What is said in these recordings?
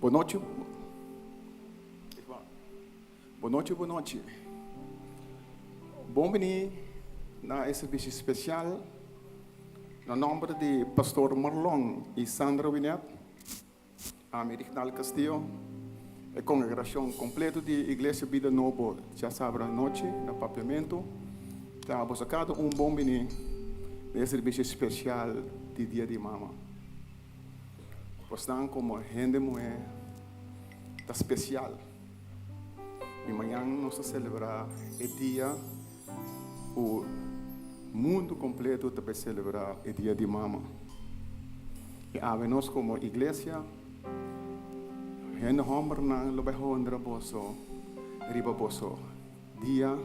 Boa noite. Boa noite, boa noite. Bom-vindo na serviço especial no nome de Pastor Marlon e Sandra Winet, a Americanal Castillo, a congregação completa de Igreja Vida Nova. Já sabe a noite, no papiamento, está buscando bom-vindo no serviço especial de Dia de Mama. Postão como gente mulher está especial. E amanhã nós vamos celebrar o dia, o mundo completo vai celebrar o dia de mama. E nós como igreja, gente homem não lo vai honrar bosso, riba bosso, dia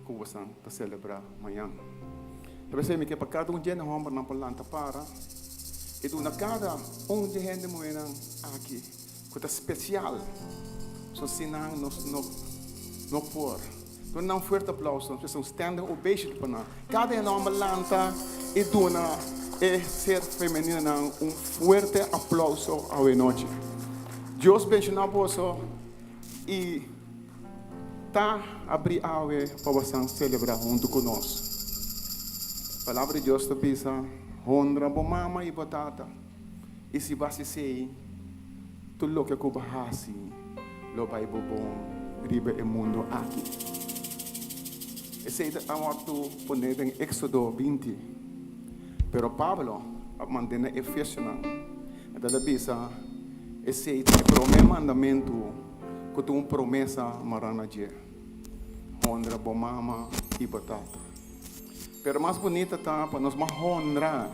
que nós vamos celebrar amanhã. Talvez me que para cada gente homem não pode para. E do na cada de gente mulher aqui, que é especial, so sinang no por. Então não forte aplauso, nós estamos standing ovation para nós. Cada nome lanta e dona ser feminina forte aplauso a noite. Deus bendiga vós e tá abrir a para você celebrar junto conosco. A palavra de Deus te pisa. Honra bo mama e batata. E se você sei, tudo que eu bahasi, lo vai bom riba e mundo aqui. Esse é o que poner em Éxodo 20. Pero Pablo mantém Efésios. Então bisa esse é o primeiro mandamento que tu promessa marana dia. Honra bo mama e batata. Pero mais bonita está para nós honrar.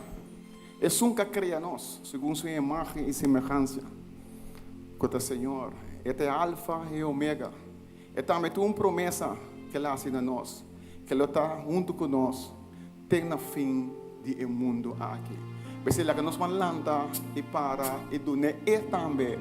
É um que cria nós, segundo sua imagem e semelhança. Que o Senhor, este é alfa e omega. É também uma promessa que Ele faz a nós, que Ele está junto conosco, tem no fim do mundo aqui. Mas Ele que nos manda e para e donar também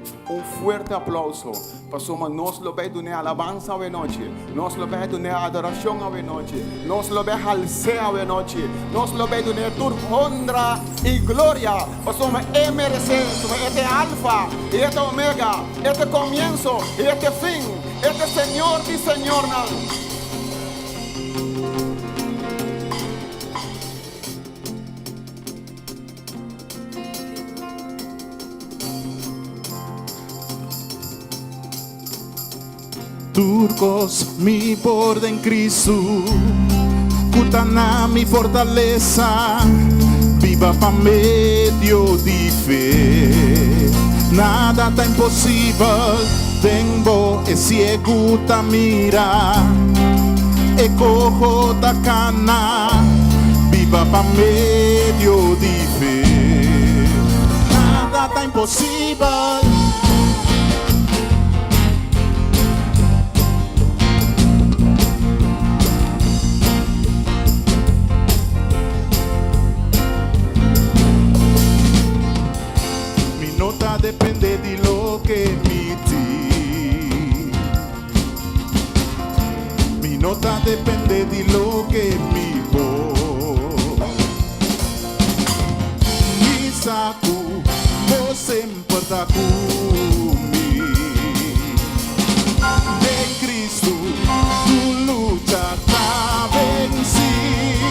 forte aplauso para somos nós lo vai donar alabança a noite, nós lo vai donar adoração a noite, nós lo vai alçar a noite, nós lo vai donar toda honra e glória para somos merecer, somos este alfa, este omega, este comienzo, este fim, este Senhor e Senhor não. Turcos, mi borda en Cristo, Cutana, mi fortaleza, viva pa medio de fe. Nada está imposible, tengo ciego ta mira, e cojo ta cana, viva pa medio de fe. Nada está imposible. Depende de lo que mi ti. Mi nota depende de lo que mi voz. Mi saco, vos sempre está comigo. De Cristo, tu lucha está vencido.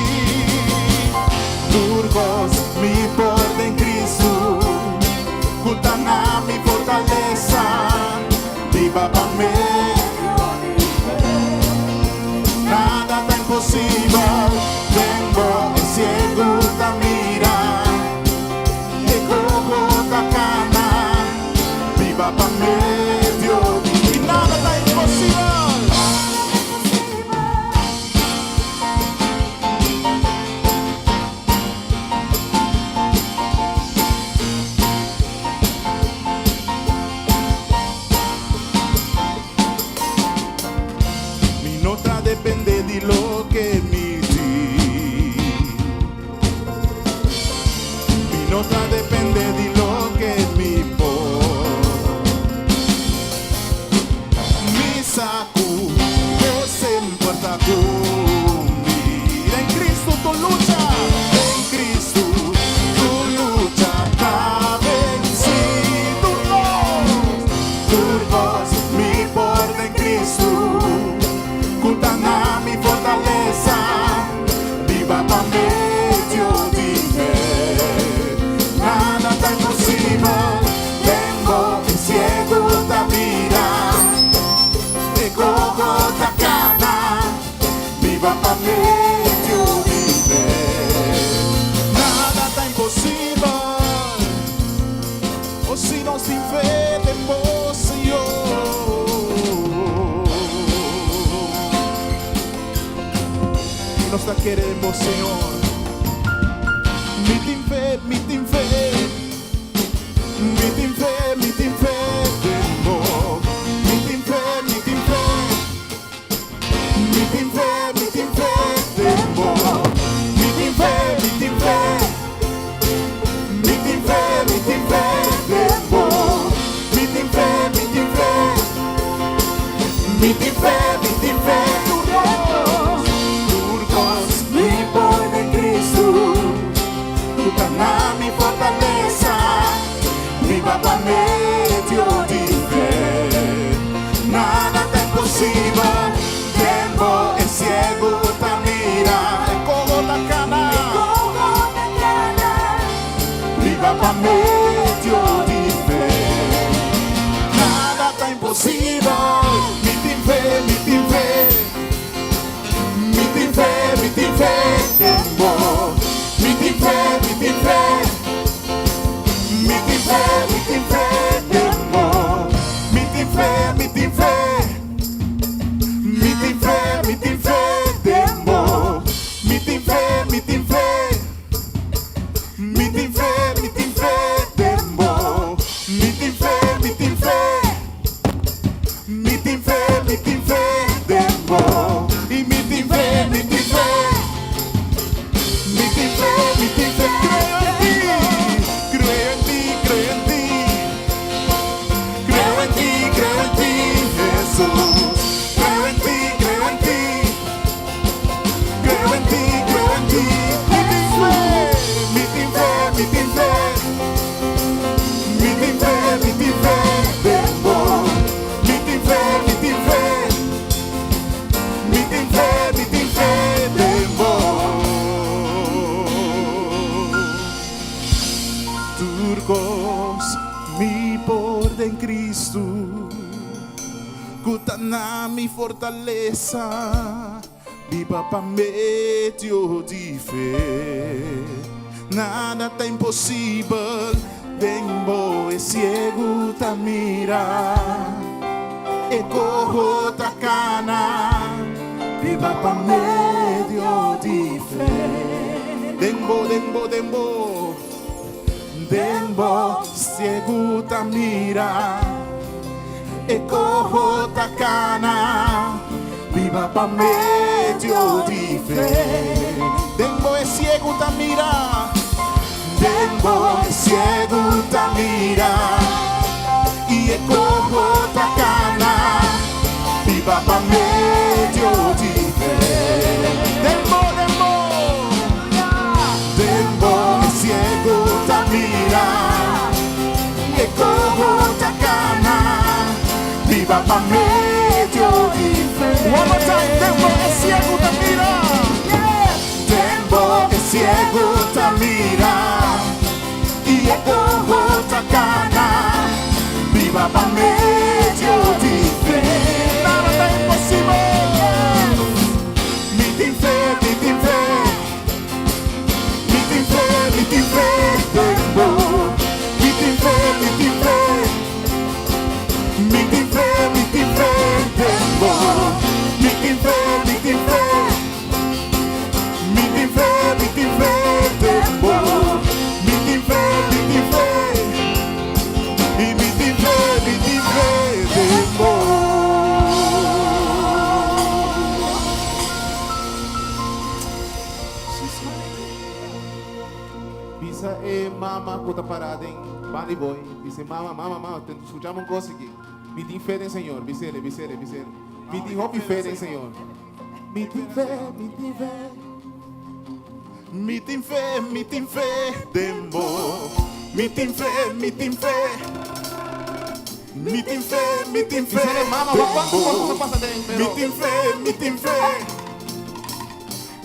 Turcos, mi por en Cristo. Cutana, mi fortaleza, viva pa mí. Nada está imposible, tengo el ciego ta mira, y cojo ta cana, viva pa mí, Dios, y nada está imposible. Depende de lo que mi di. Mi nota depende de lo que mi por. fé de vos, Señor. Y nos da querer en vos, Señor. Mi tin fe, mi tin fe. Mi tin fe, mi tin fe de vos. Mi tin fe, mi tin fe. Mi tin fe, mi tin fe de vos. Mi tin fe, mi tin fe. Mi tin fe, mi tin fe de vos. Mi tin fe, mi tin fe. Mi tin fe, mi tin fe. Turcos, mi poder de Cristo. Tu cana, mi fortaleza. Mi papá medio de fe. Nada está imposible. Tiempo es ciego, te mira. Cojo la cana. Mi papá medio de fe. Nada está imposible. Mi tin fe, mi tin fe. Mi tin fe, mi tin fe. Tiempo. Mi tin fe, mi tin fe. Mi tin fe, mi tin fe. Tiempo. Mi tin fe, mi tin fe. Mi tin fe, mi tin fe. Tiempo. Mi tin fe, mi tin fe. Mi tin fe, mi tin fe. Tiempo. Mi tin fe, mi tin fe. Mi tin fe, mi tin fe. Tiempo. Y mi tin fe, mi tin fe. Mi tin fe, mi tin fe. Creo en ti, creo en ti, creo en ti. Creo en ti, creo en ti, Jesús. Creo en ti, creo en ti. Creo en ti, creo en ti. Mi tin fe, mi tin fe. Mi tin fe, mi tin fe. Tempo. Mi tin fe, mi tin fe. Mi tin fe, mi tin fe. Tempo. Turcos, mi poder en Cristo. Cutana mi fortaleza, mi papá medio de fe. Nada está imposible, vengo es ciego te mira. E cojo ta cana, mi papá medio de fe. Dembo, dembo, dembo, dembo, ciego te mira. E cojo ta cana, mi papá medio de fe. Dembo es ciego te mira. Dembo es ciego te mira. Y e cojo ta cana, mi papá medio de fe. Dembo, dembo, dembo es ciego te mira. E cojo ta cana, mi papá medio de fe. One more time. Tempo es ciego te mira. Tempo es ciego te mira. Y el cojo te cana. Mi papá medio de fe. Nada está imposible. Mi tin fe, mi tin fe. Mi tin fe, mi tin fe. Tempo. Mi tin fe, mi tin fe. Mi tin fe, mi tin fe, tempo. Mi tin fe, mi tin fe. Mi tin fe, mi tin fe, tempo. Mi tin fe, mi tin fe. Y mi tin fe, tempo. Bisa mama kuta parading Bunny Boy. Dice mama, mama, mama, escuchamos un cosa aquí. Mi tin fe del Señor, visere, visere, visere. Mi tin hopi fe del Señor. Mi tin fe, mi tin fe. Mi tin fe, mi tin fe, tempo. Mi tin fe, mi tin fe. Mi tin fe, mi tin fe. Visere mama, papá, ¿cómo se pasa de ahí? Mi tin fe, mi tin fe.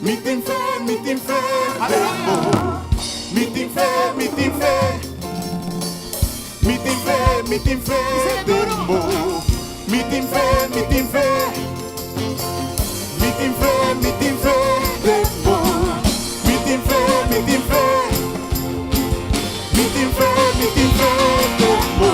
Mi tin fe, mi tin fe, tempo. Mi tin fe, mi tin fe. Mi tin fe, mi tin fe, tempo. Mi tin fe, mi tin fe. Mi tin fe, mi tin fe, tempo. Mi tin fe, mi tin fe. Mi tin fe, mi tin fe, tempo.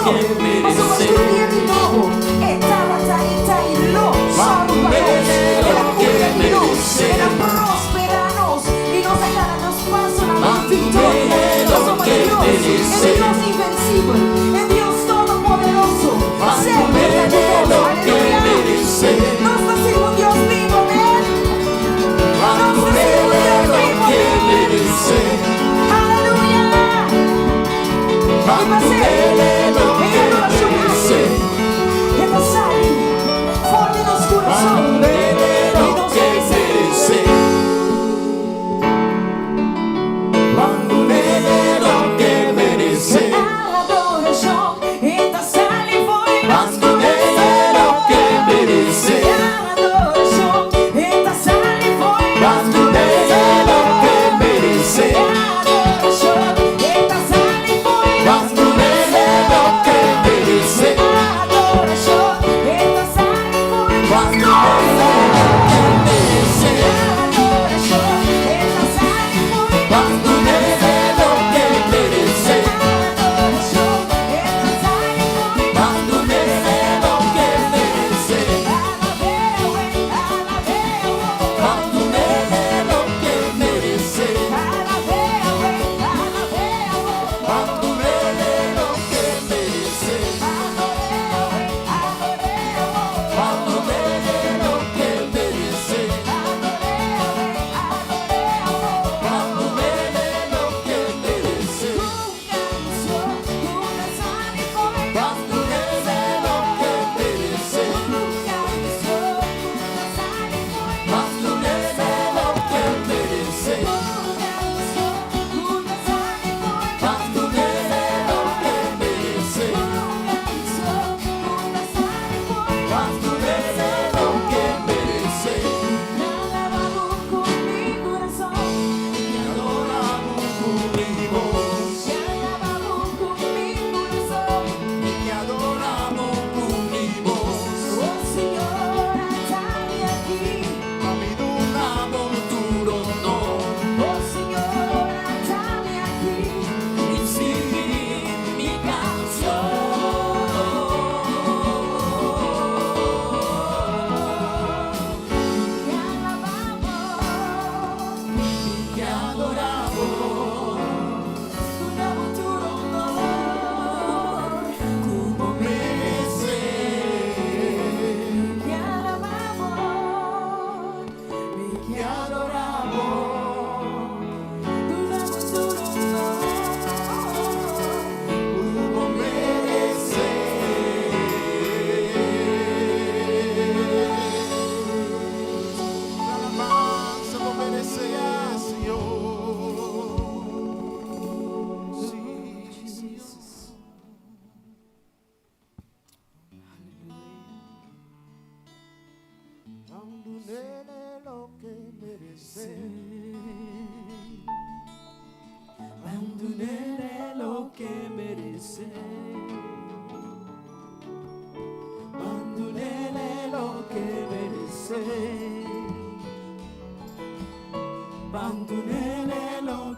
costruire di nuovo e lo era prósperanos y nos dejará paso la victoria. Somos Dios, es Dios invencible, es Dios todopoderoso, siempre verdadero. Aleluya. Nos nacimos un Dios vivo, amén. Nos nacimos un Dios vivo, amén. Aleluya. Y pasé en adoración es pasar forma en los corazones.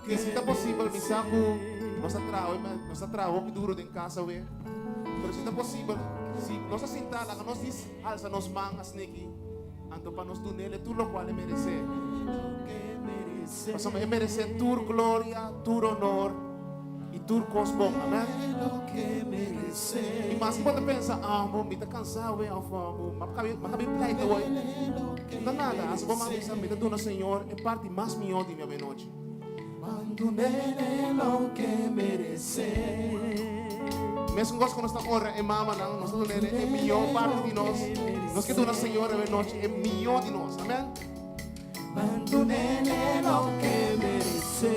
Isn't possible, minsan kung nasa trabaho, miduro din casa, we. Pero isn't possible, si nosa sintala, que nos diz, alza nos mangas, niki, anto pa nos dunele, tu lo cual merece. Mas merece tu gloria, tu honor e tu cosmo, amén. E mas pode pensar, mo, me tá cansado, we, makabi pleito, we. Não nada, as bomas me sabem, tu no Senhor, em parte mais melhor de minha noite. Lo que merece. Mesmo gosto quando está ora e mama não, nós tudo nele é melhor parte de nós. Nós que tu na Senhor é noite é melhor de nós, amém? Mando nele lo que merece.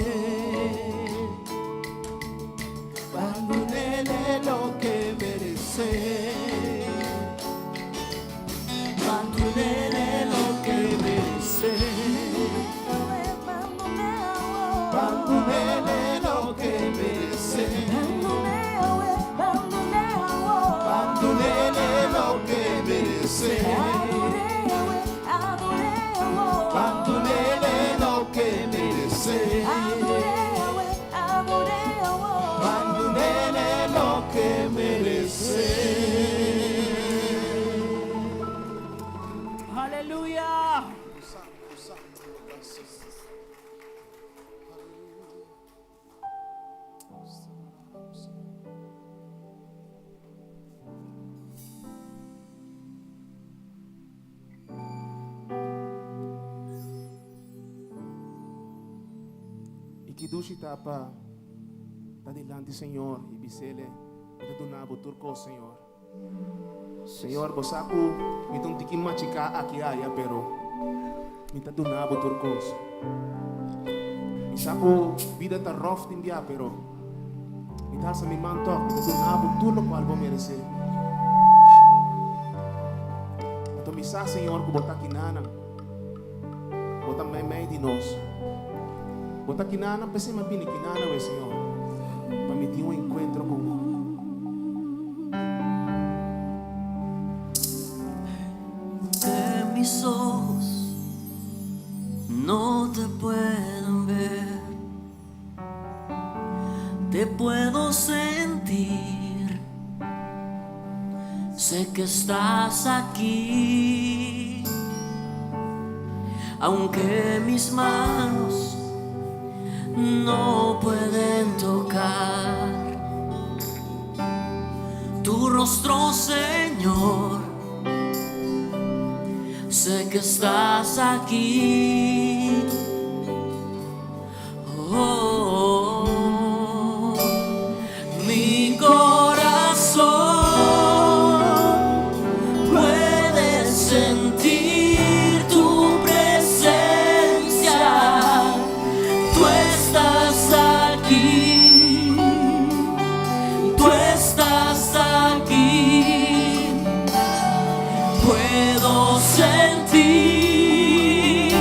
Mando nele lo que merece. Mando nele lo que merece. Mando nele lo que merece. Mando nele lo que merece. Mando nele lo que merece. Mando nele lo que merece. fiducia tapa. Está delante, Señor, y bisele, te donavo turco, Señor. Señor, bosaku, mi ton tiki machica aquí haya, pero mi te donavo turcos. Mi sapo vida ta rough india, pero mi tal sa mi manto, mi te donavo turco cual vos merece. Então mi sa, Señor, que botar kinana, botar mei di nos. Botar kinana, pensei mais bem kinana, we, Senhor. Para me ter encontro com que mis ojos no te pueden ver, te puedo sentir, sé que estás aquí, aunque mis manos no pueden tocar tu rostro, Señor. Sé que estás aquí. Oh, mi corazón puede sentir tu presencia. Tú estás aquí. Tú estás aquí. Puedo sentir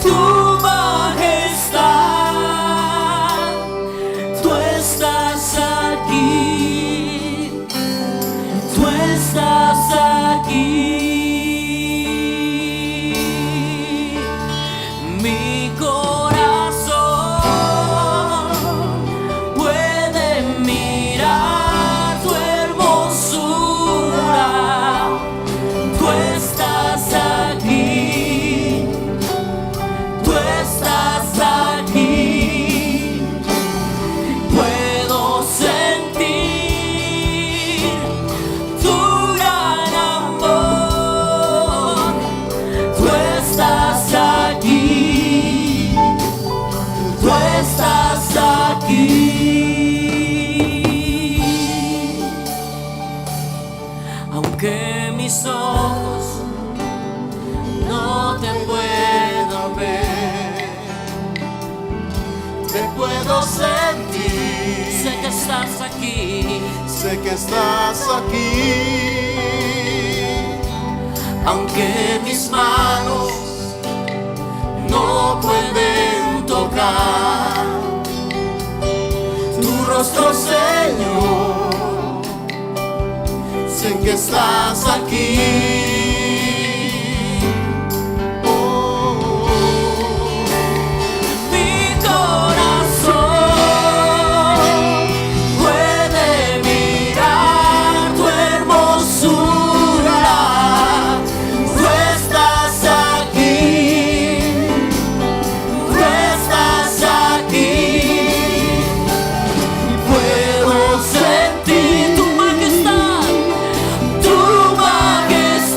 tu majestad. Tú estás aquí. Tú estás aquí. Mi corazón puede mirar tu hermosura. Tú estás aquí, tú estás aquí, puedo sentir tu gran amor. Tú estás aquí, tú estás aquí. Aunque mis ojos no te puedo ver, te puedo sentir. sé que estás aquí, Sé que estás aquí. aunque mis manos No pueden tocar tu rostro, Señor. Sé que estás aquí. Oh, mi corazón puede mirar tu hermosura. Tú estás aquí, tú estás aquí. Puedo sentir tu majestad, tu majestad.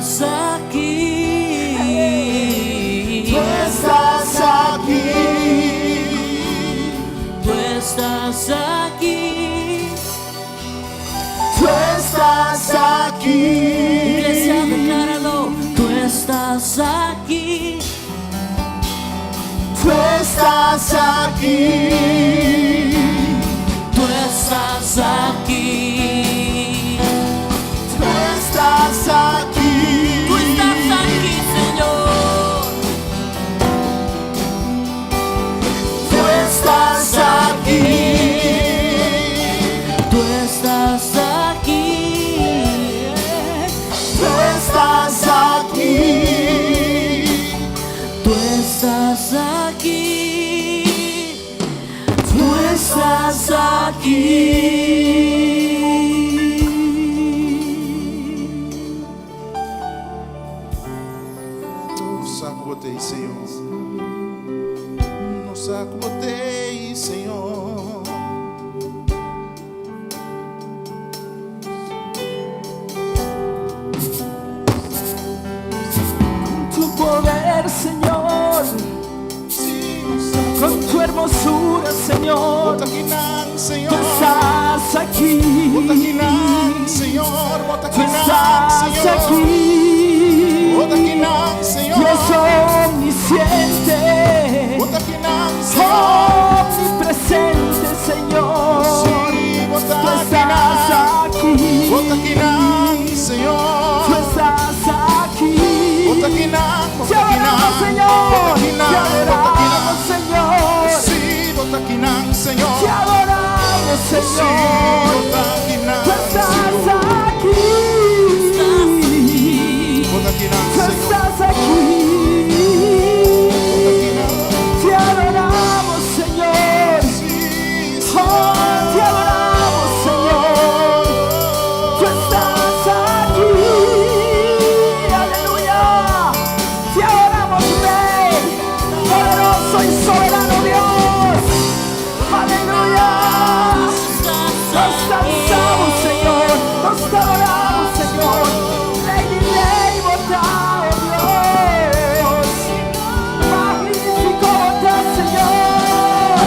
estás aquí. Tú estás aquí. Tú estás aquí. Tú estás aquí. Iglesia, decláralo. Tú estás aquí. Tú estás aquí. Tú estás aquí. Tú estás aquí. Tú estás aquí, Señor. Tú estás aquí. Tú estás aquí. Tú estás aquí. Tú estás aquí. Tú estás aquí. Nos acomodei, Senhor. Nos acomodei, Senhor. Tu poder, Señor, con tu hermosura, Señor, Bota aqui não, Senhor. tú estás aquí. Bota aqui não, Senhor. Bota aqui Tú não, estás Senhor. aquí. Bota aqui não, Senhor. Dios omnisciente, Bota aqui não, Senhor. omnipresente, Señor. Sim, bota Tú aqui estás não. aquí. Bota aqui não, Senhor. Tú estás aquí. Bota aqui não. Te Bota aqui adoramos, não. Señor. Bota aqui Te não. Bota aqui adoramos, não. Señor. Sim, bota aqui não, Senhor. Te adoramos, Sim, Señor. bota aqui Tú não, estás Senhor. aquí. Bota aqui não, Tú Senhor. estás aquí. Bota aqui não. Te adoramos, Señor. Sim, Oh, te adoramos, Señor. Tú estás aquí. Aleluya. Te adoramos, Rey, poderoso y soberano Dios. Aleluya. Nos danzamos, Señor. Nos adoramos, Señor. Rey y Rey, votado Dios. Magnífico votado, Señor.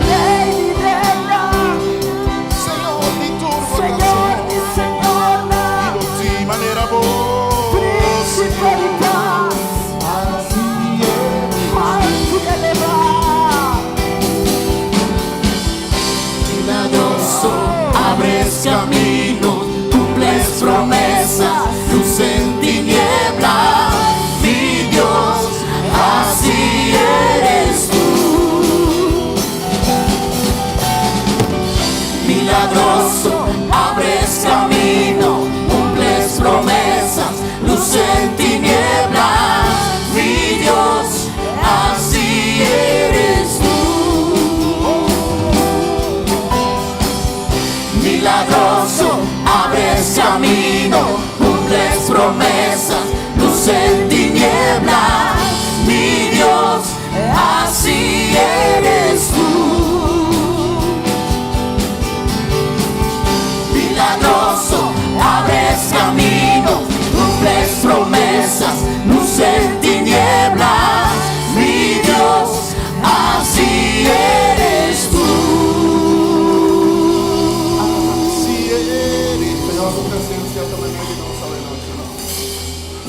Rey y Reina. Senhor, de tudo, Señor y Señora, de maneira boa. Príncipe de paz, Assim é. alto y elevado. Milagroso, abres camino, cumples promesas, luz en tinieblas, mi Dios, así eres tú. Milagroso, abres camino, cumples promesas, luz en tinieblas, mi Dios, así eres tú. Milagroso, abres camino, cumples promesas, luz en tinieblas, mi Dios, así eres tú. Milagroso, abres camino, cumples promesas, luz en tinieblas, mi Dios, así eres tú. Senhor, sua presença está no meio de nós esta noite.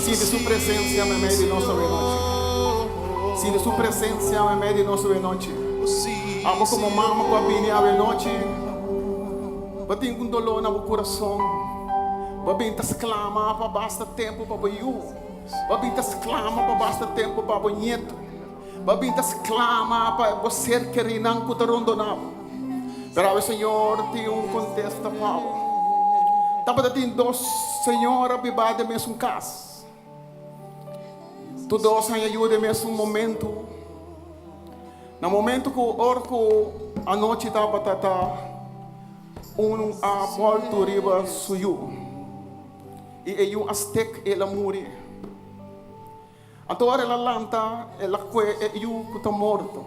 Sinta sua presença no meio de nós esta noite. Sinta sua presença no meio de nós esta noite. Amo como mama com a bini esta noite. Batem com dolor no coração. Babin tas clama para basta tempo para bayu. Babin tas clama para basta tempo para bonito. Babin tas clama para você querer não cutarondo não. Pero o Senhor tem contexto Paulo. Tapa tem dois senhora bibada mesmo casa. Tu dois em ajuda mesmo momento. No momento que o orco a noite tava a volta riba suyo. E o aztec ela muri. Agora ela lanta ela que o que está morto.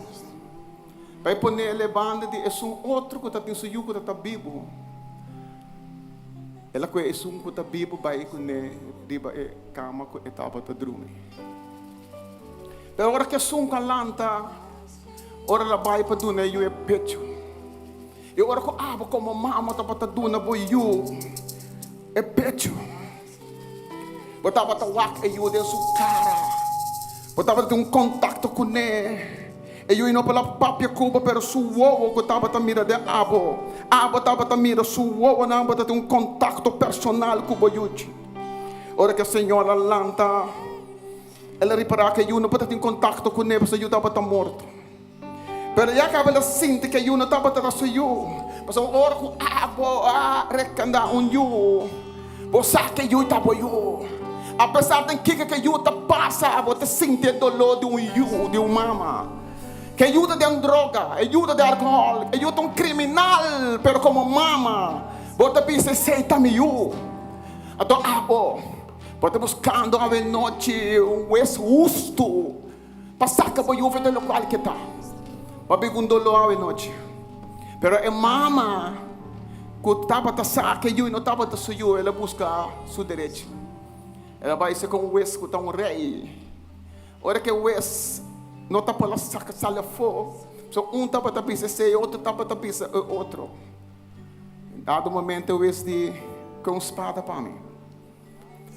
Vai poner ele banda de é outro que está tem suyo que está vivo. Ela que é um que Bíblia vai com riba e cama com etapa de dormir. Pero ora que sum calanta, ora la vai para duna eu é pecho. E ora que abo como mama tá para duna boi eu é pecho. Botava ta wak e eu de sua cara. Botava ter contato com ele. E eu não pela papia cuba pero suo que tava ta mira de abo tava ta mira suo não bota ter contato personal com boiuchi. Ora que a senhora lanta ela repara que eu não pode ter contato com ele porque eu tava ta morto. Pero já que ela sente que eu não tava ta suyo. Mas ora que abo recanda eu. Você que eu tava eu. Apesar de que eu ta passa, você sente dolor de mama. Que ajuda de droga, ajuda de álcool, ajuda criminal, pero como mama, você pensa sei também eu. Então, você buscando a noite justo, passar que você vai do local que está, para ver um dolor a noite. Pero é mama que estava a sacar que eu não estava a suyo, ela busca seu direito. Ela vai ser como o que está rei. Ora que o não está para sacar sala fora. So está para tapar se outro está para tapar outro. Dado momento eu de com espada para mim.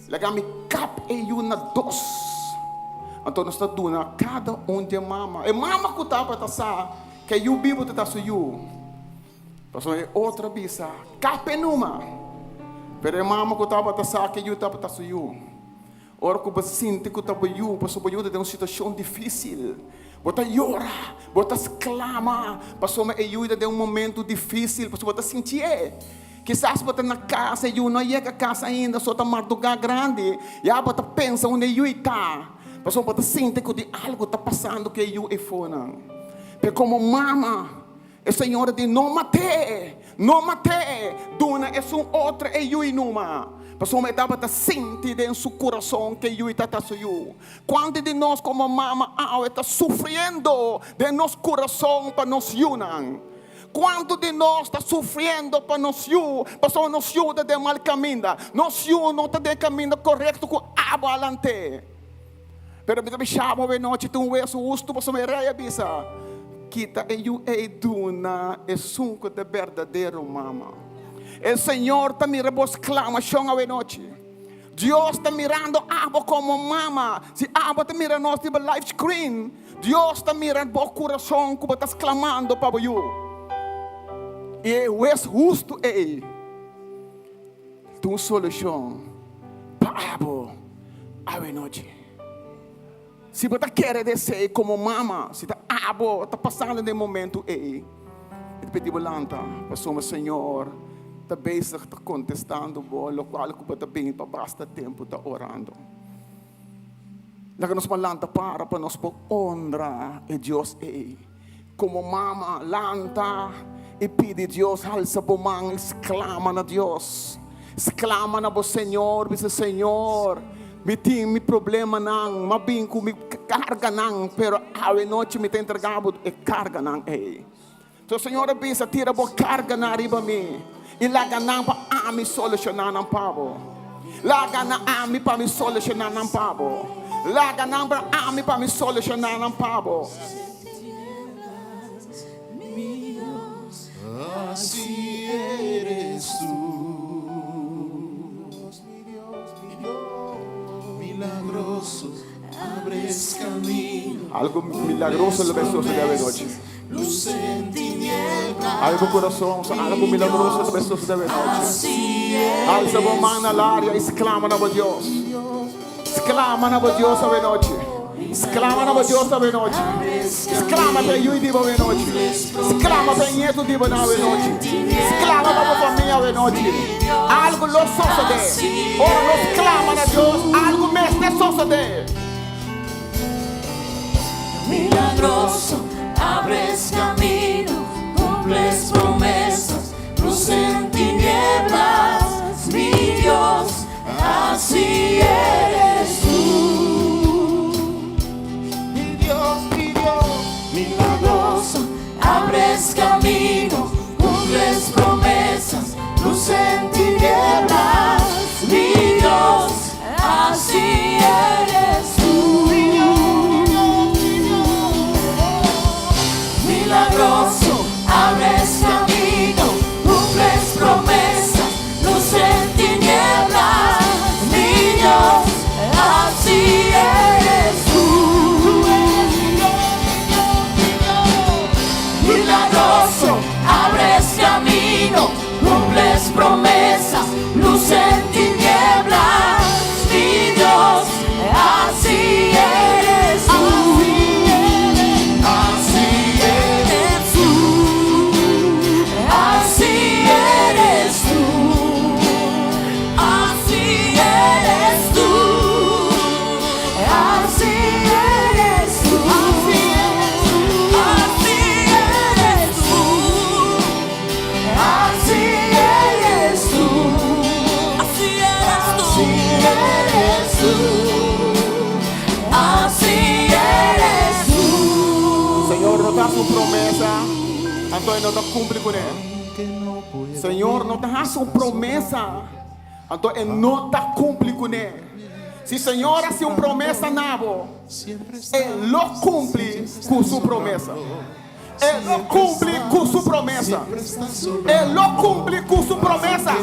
Lega me cap e uma dos. Então nós está dando cada de mama. E mama que está para taçar que eu bibo está suyo. Passou é outra bisa. Cap numa. Pero mama que está para taçar que eu está para suyo. Ora que você sente que está boiú, passou boiú de uma situação difícil. Você llora, você clama, passou uma ajuda de um momento difícil, passou você sentir. Quizás você na casa, eu não chega a casa ainda, só está madrugada grande, e aí você pensa onde eu está. Passou você sente que algo está passando que eu é fora. Porque como mama, o Senhor diz não mate, dona é outra e eu numa. Passou me dava a sentir em seu coração que eu está suyo. Quando de nós como mama está sofrendo de nosso coração para nos unir. Quando de nós está sofrendo para nos unir, passou nos ajuda de mal caminho, nos não está de caminho correto com abalante. Pero me chama a noite tu isso justo passou me reia bisa. Kita eu duna é sunco de verdadeiro mama. O Senhor está mirando exclamação a noite. Deus está mirando abo como mama. Se abo está mirando nós tipo live screen, Deus está mirando o coração que está exclamando para você. E o justo é tua solução para abo a noite. Se você quer descer como mama, se está abo está passando de momento ele pediu lanta, passou o Senhor. Também está contestando o qual que está bem para basta tempo está orando. Laga nos malanta para nos por honra e Deus como mama lanta e pede Deus alça bomang exclama na Deus, exclama na bo Senhor, diz Senhor, me tem mi problema não, mas bem com me carga não, pero a noite me tem entregado e carga não Então Senhor pensa tira bo carga na riba me. E laga não para me solucionar não pabo. Laga na me para me solucionar não pabo. Laga não para me solucionar não pabo. Assim eres tú, milagroso, abres camino. Algo milagroso le ves de noche. Luz en tinieblas. Algo coração, algo milagroso das pessoas da noite. Alça a mão na área, exclama na Deus. Exclama na Deus a noite. Exclama na Deus a noite. Exclama para eu dibo a noite. Exclama para nieto dibo na noite. Exclama para a família a noite. Algo lo sucede. Ora lo exclama na Deus, algo mestre sucede. Milagroso, abres camino, cumples promesas, luz en tinieblas, mi Dios, así eres tú. Mi Dios, milagroso, abres camino, cumples promesas, luz en tinieblas. Señor nos da su promesa, entonces no te cumple con él. Señor nos da su promesa, entonces no te cumple con él. Si Señor hace una promesa nabo, Él lo cumple con su promesa. Él lo cumple con su promesa. Él lo cumple con su promesa.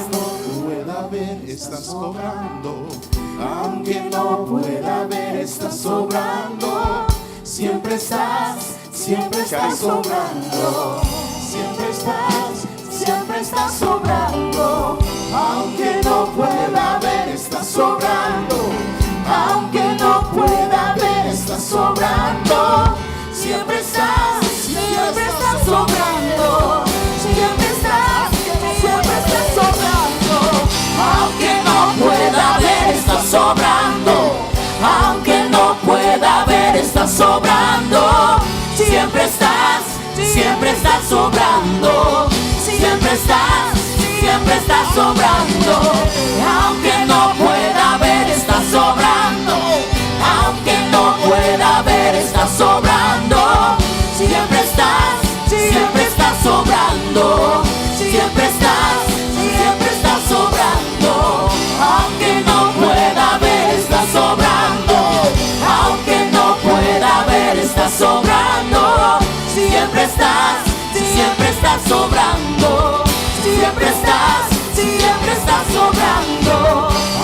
Pueda ver, estás obrando. Aunque no pueda ver, estás sobrando. Siempre estás sobrando. Siempre estás sobrando. Aunque no pueda ver, estás sobrando. Aunque no pueda ver, estás sobrando. Siempre estás sobrando. Siempre estás sobrando. Aunque no pueda ver, estás sobrando. Aunque no pueda ver, estás sobrando. Siempre estás sobrando. Siempre estás sobrando. Aunque no pueda ver, estás sobrando. Aunque no pueda ver, estás sobrando. Siempre estás sobrando. Siempre estás sobrando. Aunque no pueda ver, estás sobrando. Aunque no pueda ver, estás sobrando. Siempre estás sobrando. Siempre estás sobrando.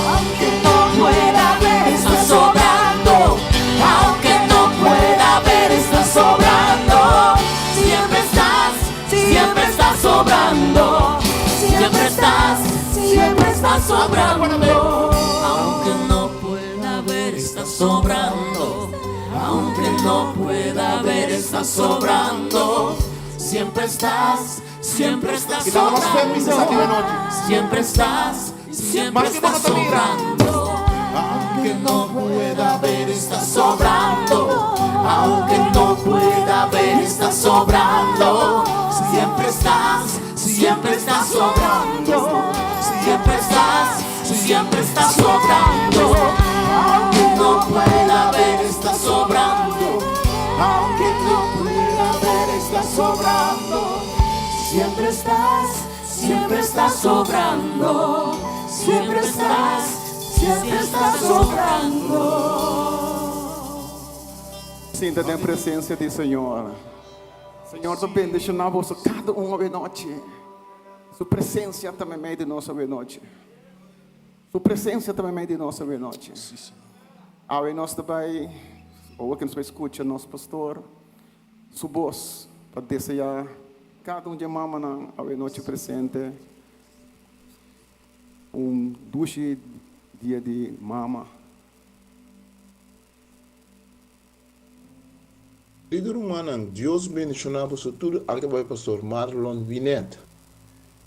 Aunque no pueda ver, estás sobrando. Aunque no pueda ver, estás sobrando. Siempre estás sobrando. Siempre estás sobrando. Aunque no pueda ver, estás sobrando. Aunque no pueda ver, estás sobrando. Siempre estás Quitamos los permisos aquí de noche. Siempre estás sobrando. Aunque no pueda ver, estás sobrando. Aunque no pueda ver, estás sobrando. Siempre estás sobrando. Siempre estás sobrando. Aunque no pueda ver, estás sobrando. Aunque no pueda ver, estás sobrando. Siempre estás sobrando. Siempre estás sobrando. Sinta a presença do Senhor. Senhor, eu bendigo na vossa cada uma de noite. Sua presença também é de nossa noite. Sua presença também é de nossa noite. Ao nós também, ou que nos escuta, nosso pastor, sua voz para desejar cada de mama na noite presente dulce dia de mama. Líder humano, Deus bendicionava o tudo, aqui vai o pastor Marlon Vinet.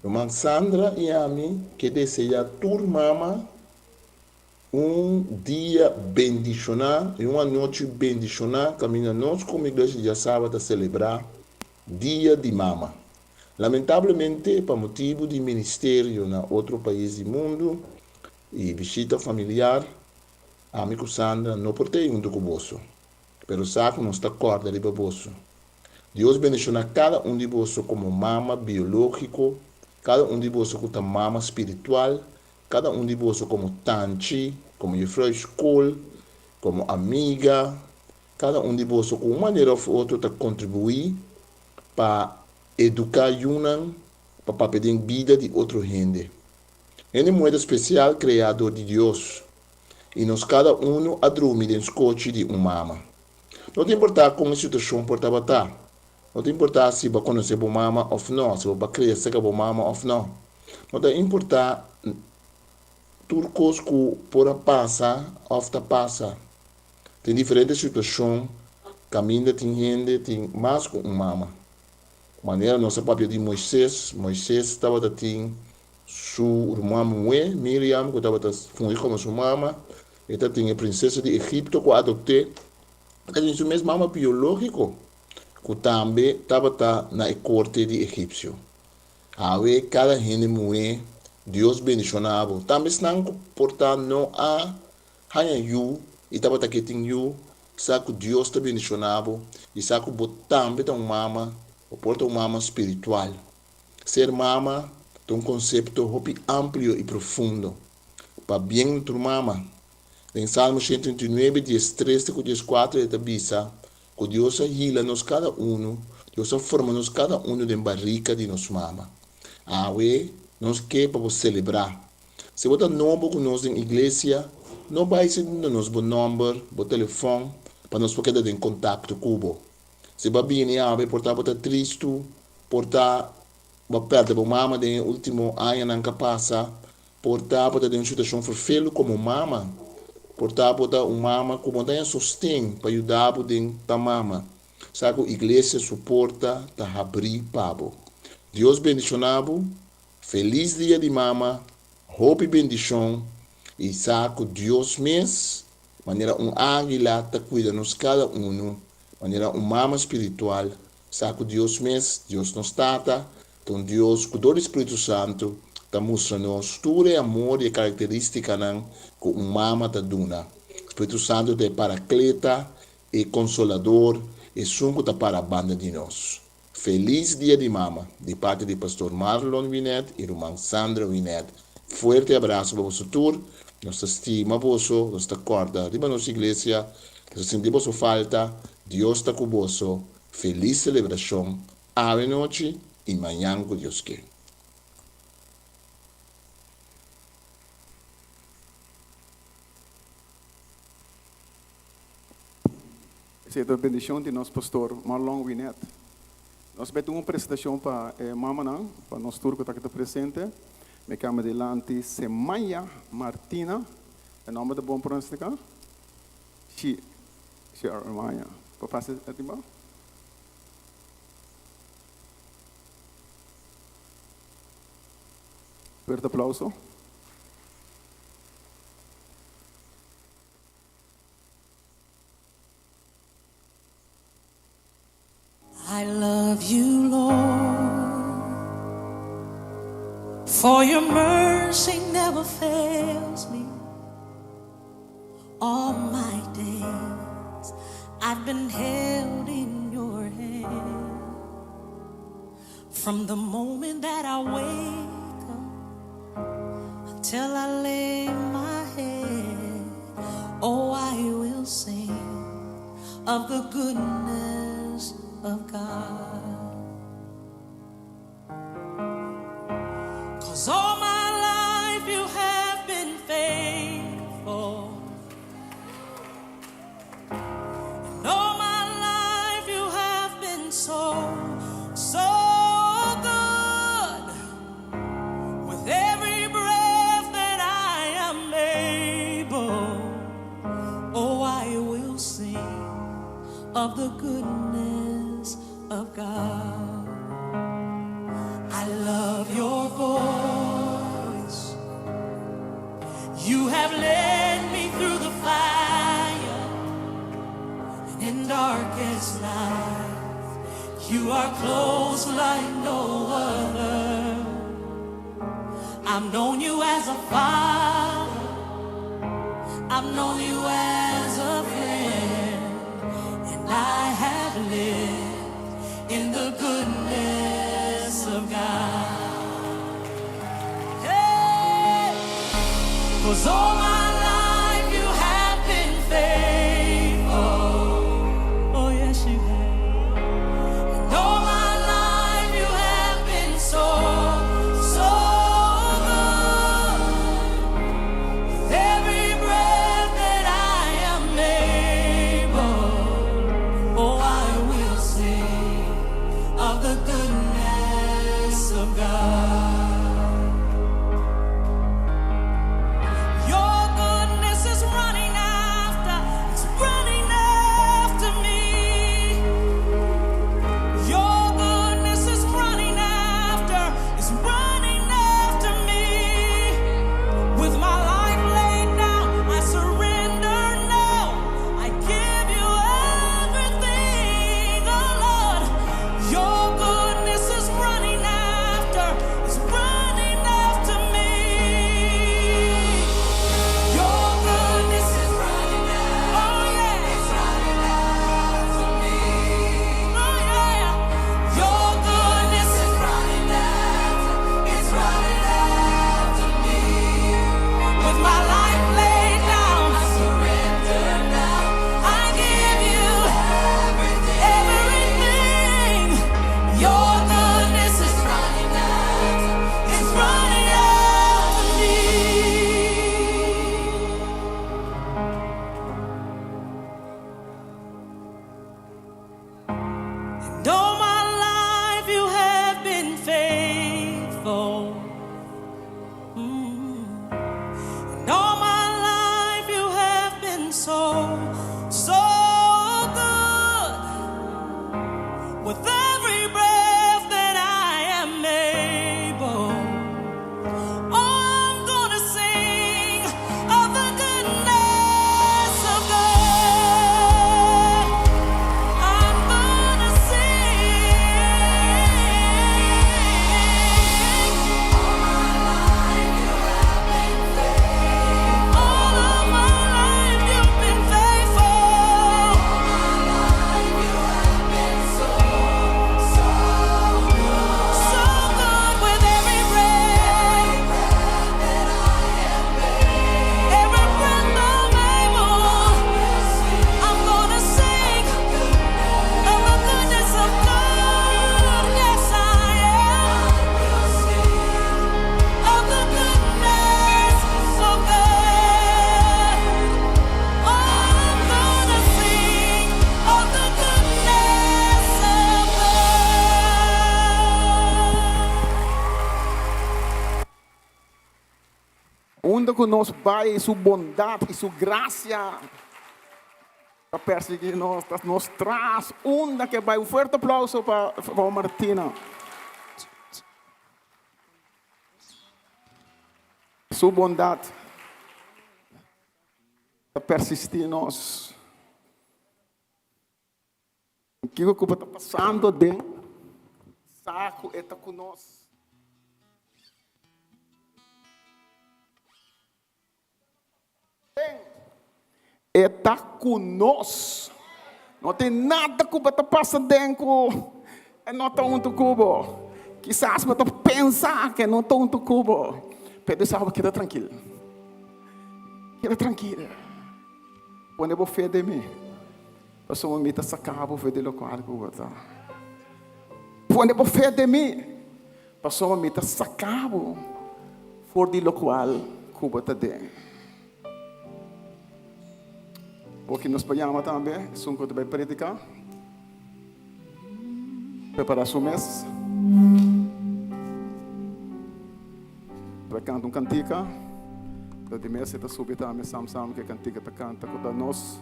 Irmã Sandra e a mim, que deseja mama dia bendicionar, e uma noite bendicionar, caminha nós como igreja de sábado a celebrar dia de mama. Lamentavelmente, por motivo de ministério na outro país do mundo e visita familiar, a amigo Sandra não portei junto com você. Pero sabe não está corda de você. Deus bendicionar cada de você como mama biológico, cada de você como mama espiritual, cada de você como tanti, como jefrou escola, como amiga, cada de você com uma maneira ou outra para contribuir para educar Yunan, para pedir vida de outra gente. Ele é moeda especial criador de Deus, e nós cada a dormir em escote de mama. Não tem importar como a situação pode estar. Não tem importar se vai conhecer a mama ou não, se vai crescer com a mama ou não. Não tem importar tudo que pode passar ou passa. Tem diferentes situações, caminho tem gente, tem mais com mama. Maneira nossa papel de Moisés estava tendo sua irmã Miriam, que estava fungir como sua mama, e tinha a princesa de Egipto que adotei. Tem sua mesma mama biológica, que também estava na corte de egípcio. Aí cada gente mulher, Deus bendicionava. Também não portar não a hanha yu, e estava aqui tem yu, saco Deus te bendicionava e saco botam beta mama o porta mama espiritual. Ser mama tem conceito hopi amplo e profundo. Para bem tu mama. Em Salmo 139, 13 e 14, ele avisa que Deus hila-nos cada Deus forma-nos cada de barrica de nos mama. Nós quer para celebrar. Se você não conosco na igreja, não vai ser nos bom número, bom telefone, para nós poder ter contato com você. Se você vier a portar para triste, portar para perder a mama no último ano que passa, portar para ter uma situação feio como mama, portar para mama como tem sustém para ajudar a mama. Sabe, a igreja suporta, está abrir para Deus bendicionado, feliz dia de mama, hope bendição, e sabe, Deus mesmo, maneira águila está cuidando de cada maneira mama espiritual, sabe, Deus mesmo, Deus nos trata, então Deus, com o Espírito Santo, está mostrando-nos todo o amor e característica que mama está dando. O Espírito Santo é paracleta, é consolador, e sunco está para a banda de nós. Feliz dia de mama, de parte do pastor Marlon Winet e irmã Sandra Winet. Forte abraço para você todos. Nós estima você, nós acorda de nossa igreja, nós sentimos falta. Deus está com você. Feliz celebração. Ave noite e manhã com Deus quer. Essa é a bendição de nosso pastor Marlon Winet. Nós vamos ter uma apresentação para Mama, para nós turco que está aqui presente. Me chamo delante Semaya Martina. O nome da bom pronúncia? Semaya. Para fazer a timba? Fuerte aplauso. I love you, Lord, for your mercy never fails me. All my days I've been held in your hand. From the moment that I wake up till I lay my head, oh, I will sing of the goodness of God. 'Cause all my life you have been faithful, and all my life you have been so good. With every breath that I am able, oh, I will sing of the goodness of God. I love your voice. You have led me through the fire and in darkest night. You are close like no other. I've known you as a father. I've known you as a friend. And I have lived in the goodness of God. Hey, 'cause all my life you have been faithful. Oh yes you have. And all my life you have been so good. With every breath that I am able, oh, I will sing of the goodness of God. Your onda conosco vai sua bondade e sua graça para perseguir nós, nos traz onda que vai. Um forte aplauso para Martina. Sua bondade para persistir nós. O que está passando dentro? Saco está conosco. Está conosco. Não tem nada que está passando dentro. Não está um cubo. Quizás você pensa que não está um cubo. Mas sabe, queda tranquilo. Queda tranquilo. Quando eu fé de mim, eu sou uma meta sacar a fé de local que eu vou. Quando eu fé de mim, eu sou uma meta sacar for de local que eu vou ter. Porque nos pagamos também, são que vai predicar. Preparar seu mês. Vai cantar cantica. De mês está subindo também, sam que cantica está canta com nós.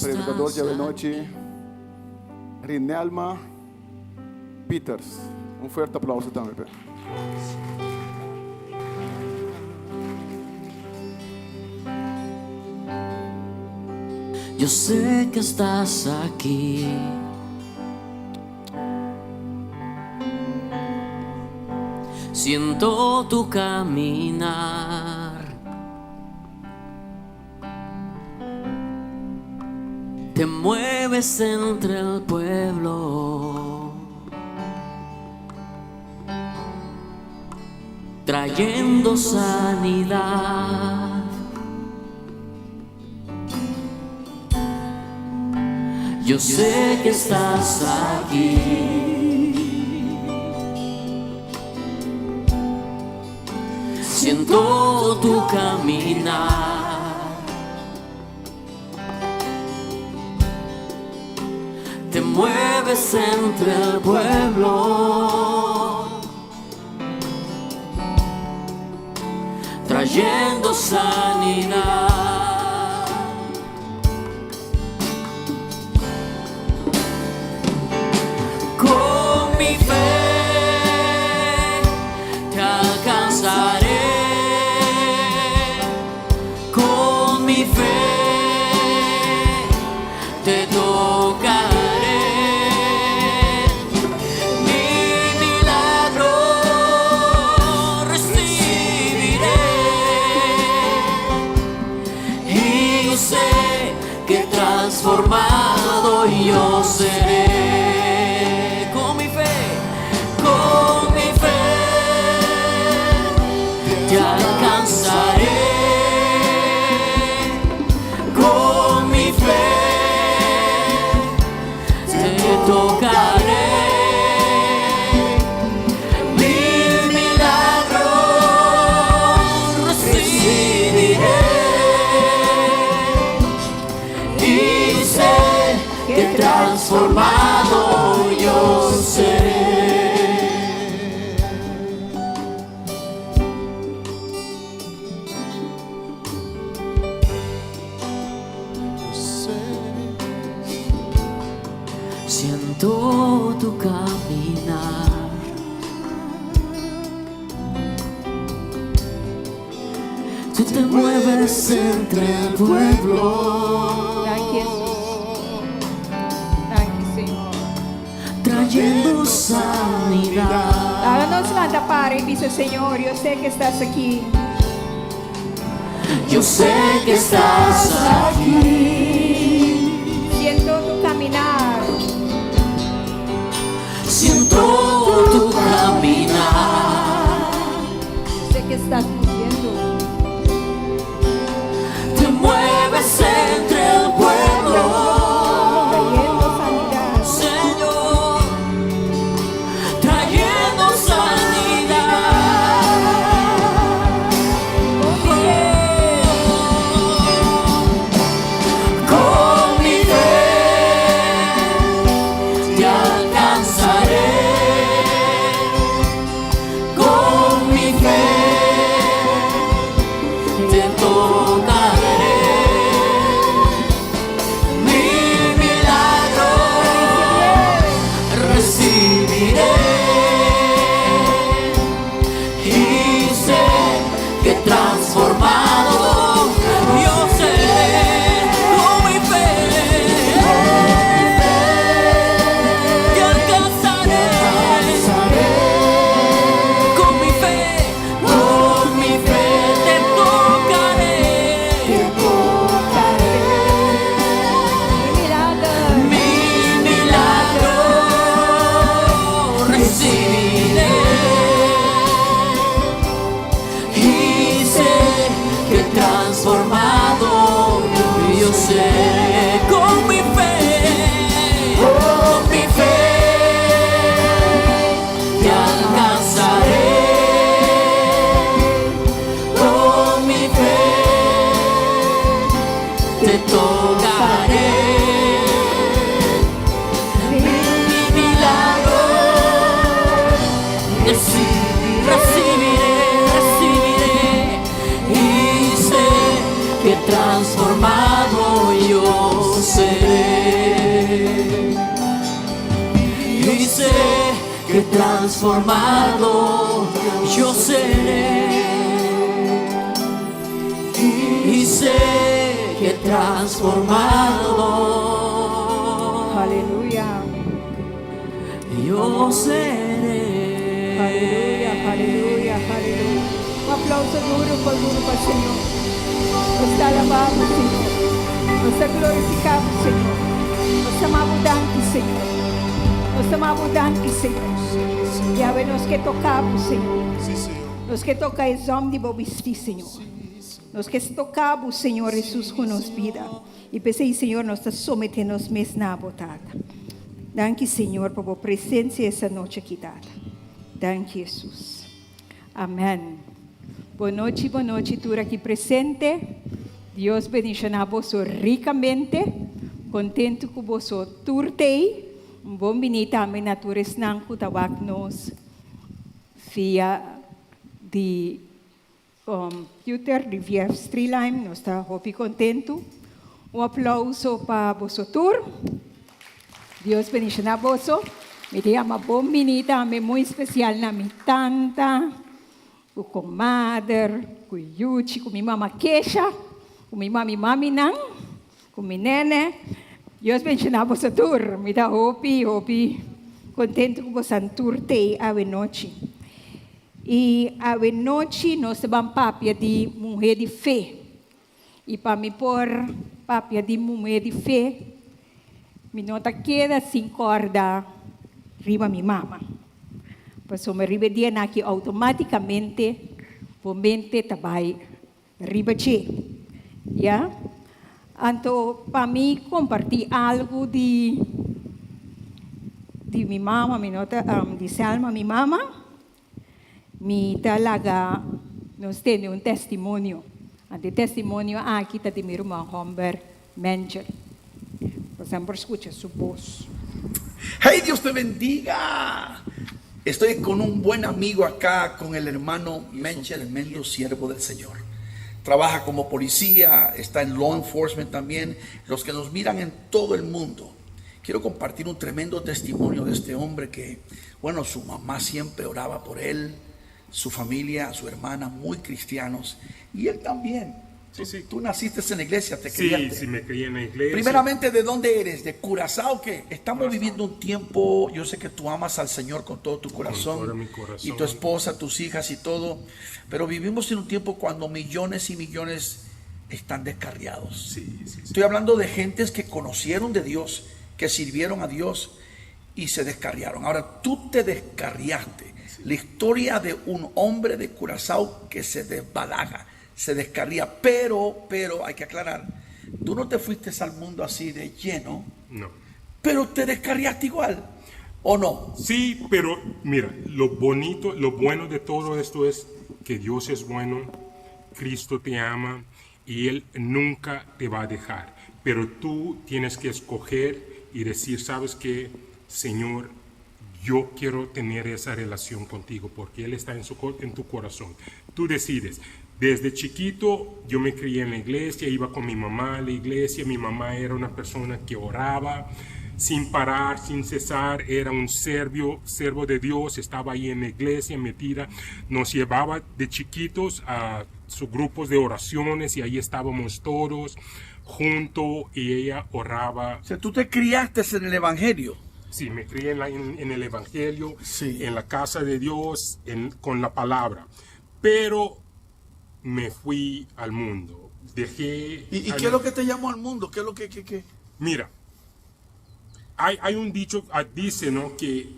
Predicador de noite, Rinelma Peters. Forte aplauso também. Yo sé que estás aquí. Siento tu caminar. Te mueves entre el pueblo, trayendo sanidad. Yo sé que estás aquí. Siento tu caminar. Te mueves entre el pueblo, trayendo sanidad. Transformado yo seré con mi fe, te alcanzaré, con mi fe te tocaré, mil milagros recibiré. Que transformado yo seré. Siento tu caminar. Tú te mueves entre el pueblo. Trayendo sanidad. Háganos la tapar y dice, Señor, yo sé que estás aquí. Yo sé que estás aquí. Siento tu caminar. Siento tu caminar. Sé que estás moviendo. Te mueves entre el pueblo. Trayendo sanidad. Señor, trayendo sanidad. Con mi fe te alcanzaré. Con mi fe transformado yo seré. Y sé que transformado Aleluya. yo seré. Aleluya, aleluya, aleluya. Un aplauso duro para el Señor. Nos te alabamos, Señor. Nos te glorificamos, Señor. Nos amamos tanto, Señor. Nos amamos tanto, Señor. E a ver, nós que tocamos, Senhor. Nós que tocamos homem de bobisti, Senhor. Nós que tocamos, Senhor Jesus, com nos vida. E pensei, Senhor, nós estamos sometendo nos mesmos na botada. Danke, Senhor, por a presença essa noite aqui dada. Danke, Jesus. Amém. Boa noite, tudo aqui presente. Deus bendiga você ricamente. Contento com você turtei. Bom venir também na tua resnanco tawag nos via de computer de via Streamline. Nós está hopi contento. Aplauso para você tour. Deus bendiga você. Me dê uma bom venir também muito especial na minha tanta, com a comadre, com o Yuchi, com minha mama Kesha, com minha mami Nang, com minha nene. Deus bendiga você tour. Me dá hopi. Contento com você tour te a noite. E a noite nós vamos papia de mulher de fé. E para me pôr papia de mulher de fé, me nota queda sem corda riba minha mama. Passou me riba dia aqui automaticamente, por mente tabai riba che. Ya? Então, para mim, compartilhar algo de minha mama, me nota, de Selma, minha mama, me talaga, nós temos testemunho. O testemunho aqui está de meu irmão Humber Mengel. Por exemplo, escucha su voz. ¡Hey, Dios te bendiga! Estoy con un buen amigo acá, con el hermano Menchel Mendo, siervo del Señor. Trabaja como policía, está en law enforcement también. Los que nos miran en todo el mundo. Quiero compartir un tremendo testimonio de este hombre que, bueno, su mamá siempre oraba por él, su familia, su hermana, muy cristianos. Y él también. Sí. Tú naciste en la iglesia, te criaste. Sí, me crié en la iglesia. Primeramente, ¿de dónde eres? ¿De Curazao? ¿Qué? Estamos viviendo un tiempo, yo sé que tú amas al Señor con todo tu corazón, con todo mi corazón. Y tu esposa, tus hijas y todo, pero vivimos en un tiempo cuando millones y millones están descarriados. Sí. Estoy hablando de gentes que conocieron de Dios, que sirvieron a Dios y se descarriaron. Ahora, tú te descarriaste. Sí. La historia de un hombre de Curazao que se desbalaga, se descarría, pero hay que aclarar, tú no te fuiste al mundo así de lleno, no, pero te descarriaste igual, ¿o no? Sí, pero mira, lo bueno de todo esto es que Dios es bueno, Cristo te ama y Él nunca te va a dejar, pero tú tienes que escoger y decir, ¿sabes qué, Señor? Yo quiero tener esa relación contigo porque Él está en tu corazón. Tú decides. Desde chiquito yo me crié en la iglesia, iba con mi mamá a la iglesia. Mi mamá era una persona que oraba sin parar, sin cesar. Era un servo de Dios, estaba ahí en la iglesia metida. Nos llevaba de chiquitos a sus grupos de oraciones y ahí estábamos todos juntos y ella oraba. O sea, tú te criaste en el Evangelio. Sí, me crié en el Evangelio, sí, en la casa de Dios, con la palabra. Pero me fui al mundo. Dejé. ¿Y qué es lo que te llamó al mundo? ¿Qué es lo que? Mira, hay un dicho, dice, ¿no? Que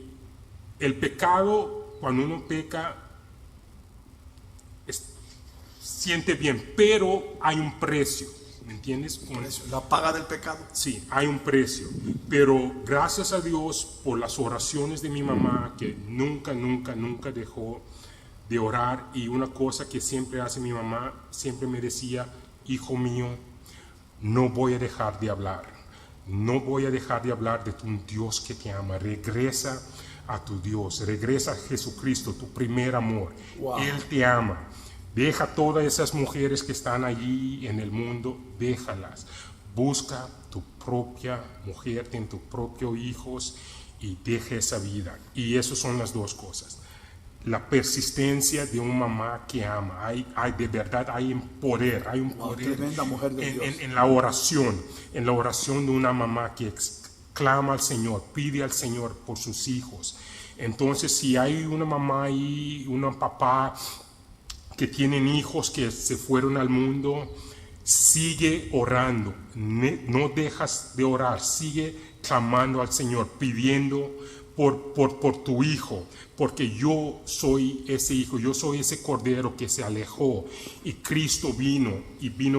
el pecado, cuando uno peca, siente bien, pero hay un precio. ¿Me entiendes? La paga del pecado. Sí, hay un precio. Pero gracias a Dios por las oraciones de mi mamá, que nunca dejó de orar. Y una cosa que siempre hace mi mamá, siempre me decía, hijo mío, no voy a dejar de hablar. No voy a dejar de hablar de un Dios que te ama. Regresa a tu Dios. Regresa a Jesucristo, tu primer amor. Wow. Él te ama. Deja todas esas mujeres que están allí en el mundo, déjalas. busca tu propia mujer, ten tu propio hijos y deja esa vida. Y esas son las dos cosas. La persistencia de una mamá que ama. Hay de verdad, hay un poder, tremenda mujer de Dios. en la oración de una mamá que clama al Señor, pide al Señor por sus hijos. Entonces, si hay una mamá y un papá que tienen hijos que se fueron al mundo, sigue orando, no dejas de orar, sigue clamando al Señor, pidiendo por tu hijo, porque yo soy ese hijo, yo soy ese cordero que se alejó y Cristo vino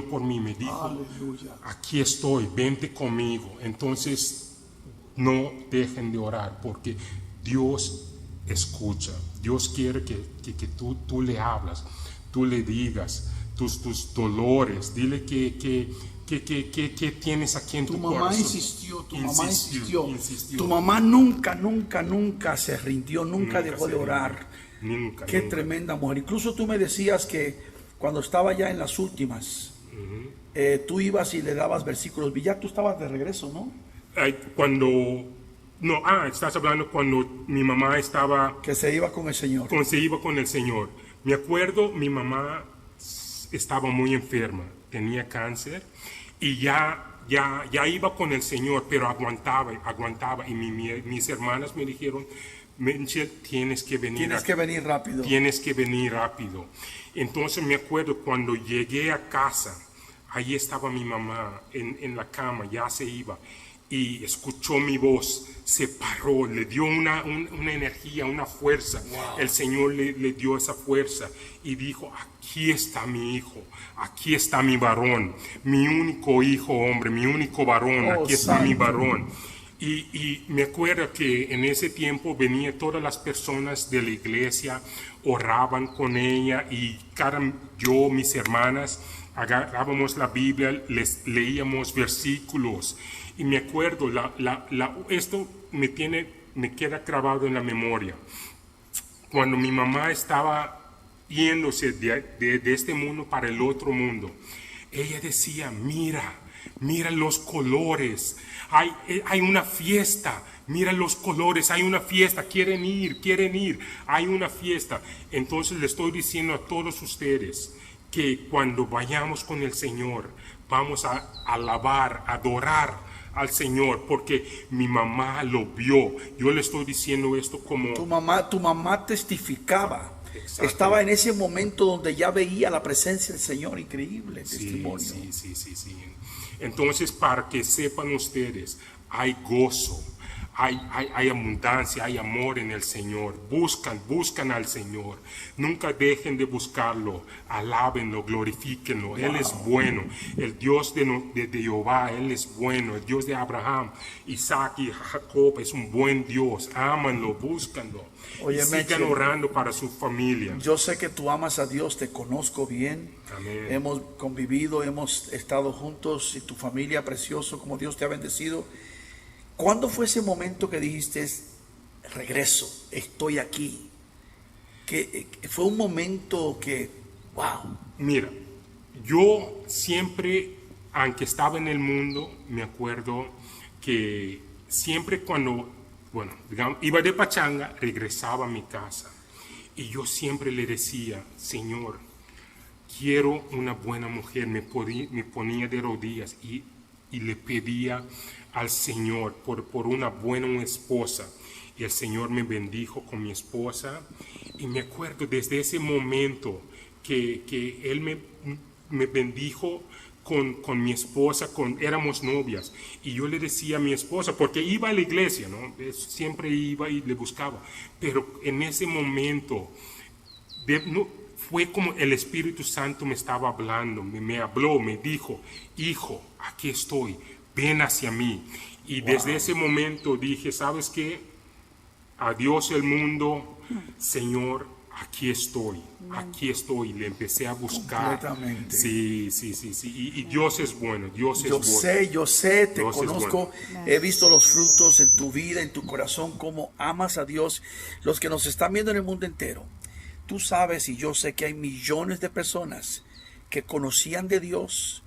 por mí, me dijo, Aleluya. aquí estoy, vente conmigo. Entonces no dejen de orar, porque Dios escucha, Dios quiere que tú le hablas, tú le digas tus dolores, dile que tienes aquí en tu corazón. Tu mamá insistió. Tu mamá nunca se rindió, nunca dejó de orar. Nunca. Qué tremenda mujer. Incluso tú me decías que cuando estaba ya en las últimas, tú ibas y le dabas versículos. Y ya tú estabas de regreso, ¿no? Estás hablando cuando mi mamá estaba... Que se iba con el Señor. Se iba con el Señor. Me acuerdo, mi mamá estaba muy enferma, tenía cáncer y ya iba con el Señor, pero aguantaba y mis hermanas me dijeron, Menchel, tienes que venir rápido. Tienes que venir rápido. Entonces me acuerdo cuando llegué a casa, ahí estaba mi mamá en la cama, ya se iba, y escuchó mi voz, se paró, le dio una energía, una fuerza. Wow. El Señor le dio esa fuerza y dijo, aquí está mi hijo, aquí está mi varón, mi único hijo hombre, mi único varón, aquí está mi varón. Y me acuerdo que en ese tiempo venían todas las personas de la iglesia, oraban con ella y mis hermanas, agarrábamos la Biblia, les leíamos versículos. Y me acuerdo, esto me queda grabado en la memoria. Cuando mi mamá estaba yéndose de este mundo para el otro mundo, ella decía, mira los colores, hay una fiesta, mira los colores, hay una fiesta, quieren ir, hay una fiesta. Entonces le estoy diciendo a todos ustedes que cuando vayamos con el Señor, vamos a alabar, adorar al Señor, porque mi mamá lo vio. Yo le estoy diciendo esto como... Tu mamá testificaba. Estaba en ese momento donde ya veía la presencia del Señor. Increíble testimonio. Sí. Entonces, para que sepan ustedes, hay gozo, hay abundancia, hay amor en el Señor. Buscan al Señor. Nunca dejen de buscarlo. Alábenlo, glorifíquenlo. Wow. Él es bueno. El Dios de Jehová, Él es bueno. El Dios de Abraham, Isaac y Jacob es un buen Dios. Ámanlo, búscanlo. Oye, sigan orando para su familia. Yo sé que tú amas a Dios, te conozco bien. Amén. Hemos convivido, hemos estado juntos y tu familia, precioso, como Dios te ha bendecido. ¿Cuándo fue ese momento que dijiste, regreso, estoy aquí? Que fue un momento que, wow. Mira, yo siempre, aunque estaba en el mundo, me acuerdo que siempre cuando, digamos, iba de pachanga, regresaba a mi casa. Y yo siempre le decía, Señor, quiero una buena mujer. Me ponía de rodillas y le pedía al Señor por una buena esposa. Y el Señor me bendijo con mi esposa. Y me acuerdo desde ese momento que Él me bendijo con mi esposa, éramos novias. Y yo le decía a mi esposa, porque iba a la iglesia, ¿no? Siempre iba y le buscaba. Pero en ese momento fue como el Espíritu Santo me estaba hablando, me habló, me dijo, hijo, aquí estoy, ven hacia mí. Y desde ese momento dije, ¿sabes qué? Adiós el mundo, Señor, aquí estoy. Le empecé a buscar. Completamente. Sí. Y Dios es bueno, Dios es bueno. Yo sé, te Dios conozco, he visto los frutos en tu vida, en tu corazón, cómo amas a Dios. Los que nos están viendo en el mundo entero, tú sabes y yo sé que hay millones de personas que conocían de Dios,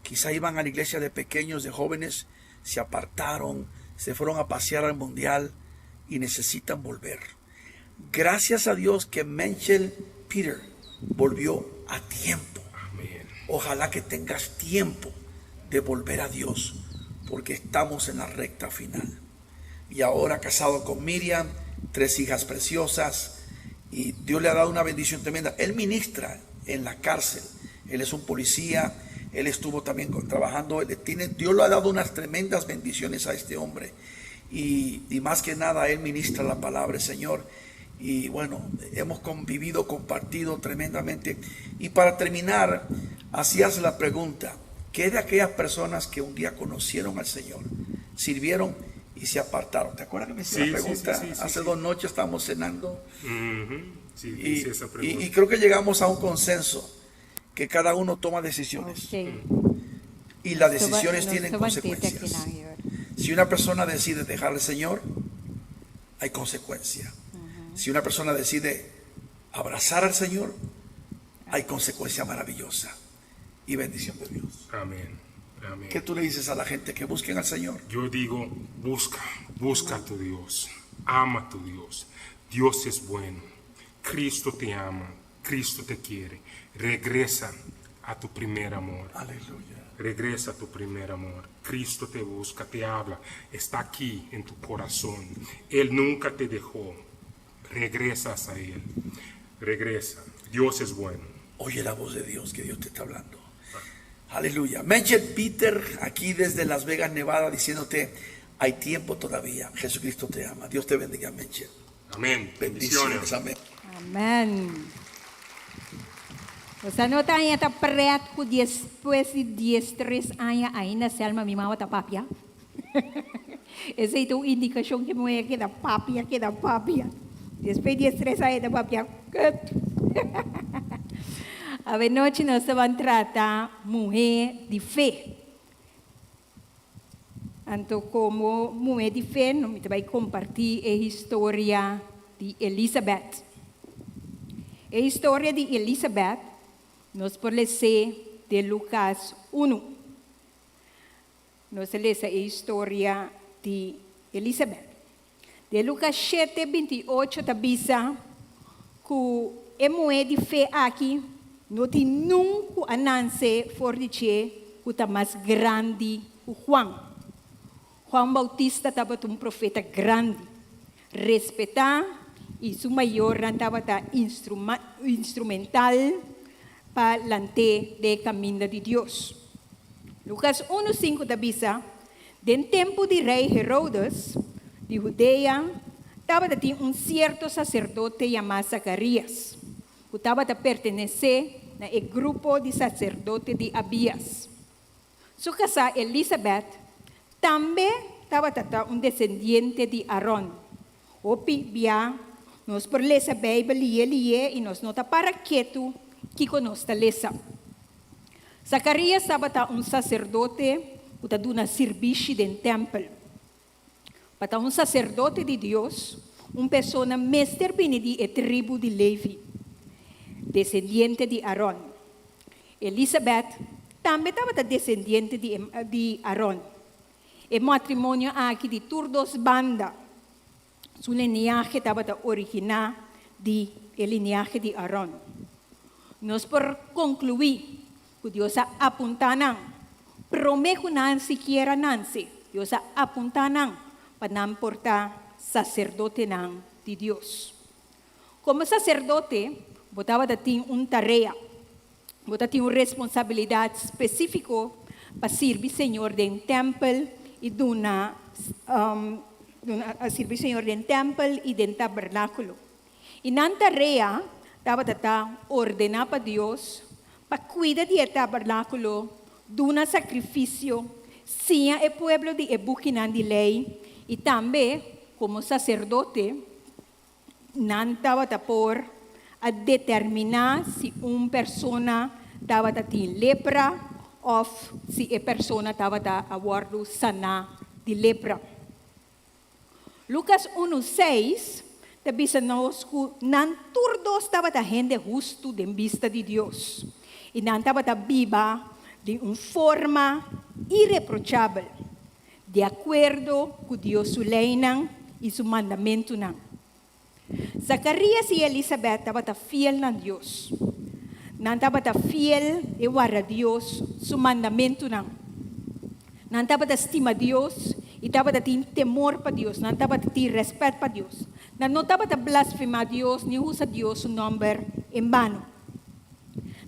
quizá iban a la iglesia de pequeños, de jóvenes, se apartaron, se fueron a pasear al mundial y necesitan volver. Gracias a Dios que Menchel Peter volvió a tiempo. Ojalá que tengas tiempo de volver a Dios, porque estamos en la recta final. Y ahora casado con Miriam, 3 hijas preciosas, y Dios le ha dado una bendición tremenda. Él ministra en la cárcel, él es un policía, él estuvo también trabajando, Dios le ha dado unas tremendas bendiciones a este hombre, y más que nada él ministra la palabra del Señor. Y bueno, hemos convivido, compartido tremendamente. Y para terminar, hacías la pregunta: ¿qué de aquellas personas que un día conocieron al Señor, sirvieron y se apartaron? ¿Te acuerdas que me hiciste la pregunta? Hace 2 noches estábamos cenando. Sí, hice esa pregunta. Y creo que llegamos a un consenso que cada uno toma decisiones. Y las decisiones tienen consecuencias. Si una persona decide dejar al Señor, hay consecuencia. Si una persona decide abrazar al Señor, hay consecuencia maravillosa y bendición de Dios. Amén. Amén. ¿Qué tú le dices a la gente que busquen al Señor? Yo digo, busca a tu Dios, ama a tu Dios. Dios es bueno, Cristo te ama, Cristo te quiere. Regresa a tu primer amor. Aleluya. Regresa a tu primer amor. Cristo te busca, te habla, está aquí en tu corazón. Él nunca te dejó. Regresas a Él. Regresa. Dios es bueno. Oye la voz de Dios, que Dios te está hablando. Aleluya. Menchel Peter, aquí desde Las Vegas, Nevada, diciéndote: hay tiempo todavía. Jesucristo te ama. Dios te bendiga, Menchel. Amén. Bendiciones. Amén. Amen. Você não está ainda preto depois de 13 anos ainda selma mi mama tá papia. Essa é a indicação que me que da papia. Depois de 13 anos da papia. A noite nós vamos tratar mulher de fé. Então, como mulher de fé, nós vamos compartilhar a história de Elizabeth. A história de Elizabeth nós podemos ler de Lucas 1. Nós lemos a história de Elizabeth. De Lucas 7, 28, está bisa que a mulher de fé aqui não tem nunca ananse for de que está mais grande que Juan. Juan Bautista estava um profeta grande, respeitar, e seu maior estava instrumental para lanter de caminho de Deus. Lucas 1:5 da bisa, no tempo de rei Herodes, de Judeia, estava um certo sacerdote chamado Zacarias, que estava a pertencer ao grupo de sacerdote de Abias. Sua casa Elizabeth também estava descendente de Aaron. Opi bia, nós por ler a Bíblia e nós nota para quieto que conosco lesa. Zacarias estava sacerdote que estava serviço no templo. Para sacerdote de Deus, pessoa mestre de tribo de Levi, descendiente de Aaron. Elizabeth também estava descendiente de Aaron. O matrimônio aqui de todas bandas. Sua linhagem estava original de linhagem de Aaron. Nós por concluir, que Deus aponta prometo não sequer Nancy, Deus aponta para não portar sacerdote de Deus. Como sacerdote, botava ter tarefa, botava ter uma responsabilidade específica para servir Senhor no templo e servir Senhor no templo e no tabernáculo. E na tarefa, estava ordenar para Deus para cuidar do tabernáculo, de sacrifício, sim, o povo de Ebuquinan de lei, e também, como sacerdote, não estava por a determinar se uma pessoa estava tendo lepra ou se a pessoa estava a guardar sana de lepra. Lucas 1:6 diz nós que não todos estava a gente justo em vista de Deus. E não estava viva de uma forma irreprochável, de acordo com Deus su lei e su mandamento. Zacarias e Elizabeth estavam fiel a Deus. Não estavam fiel a Deus, su mandamento. Não estavam estima Deus e estavam ter temor para Deus. Não estavam ter respeito para Deus. Não estavam blasfemar Deus, nem usar Deus su nome em vano.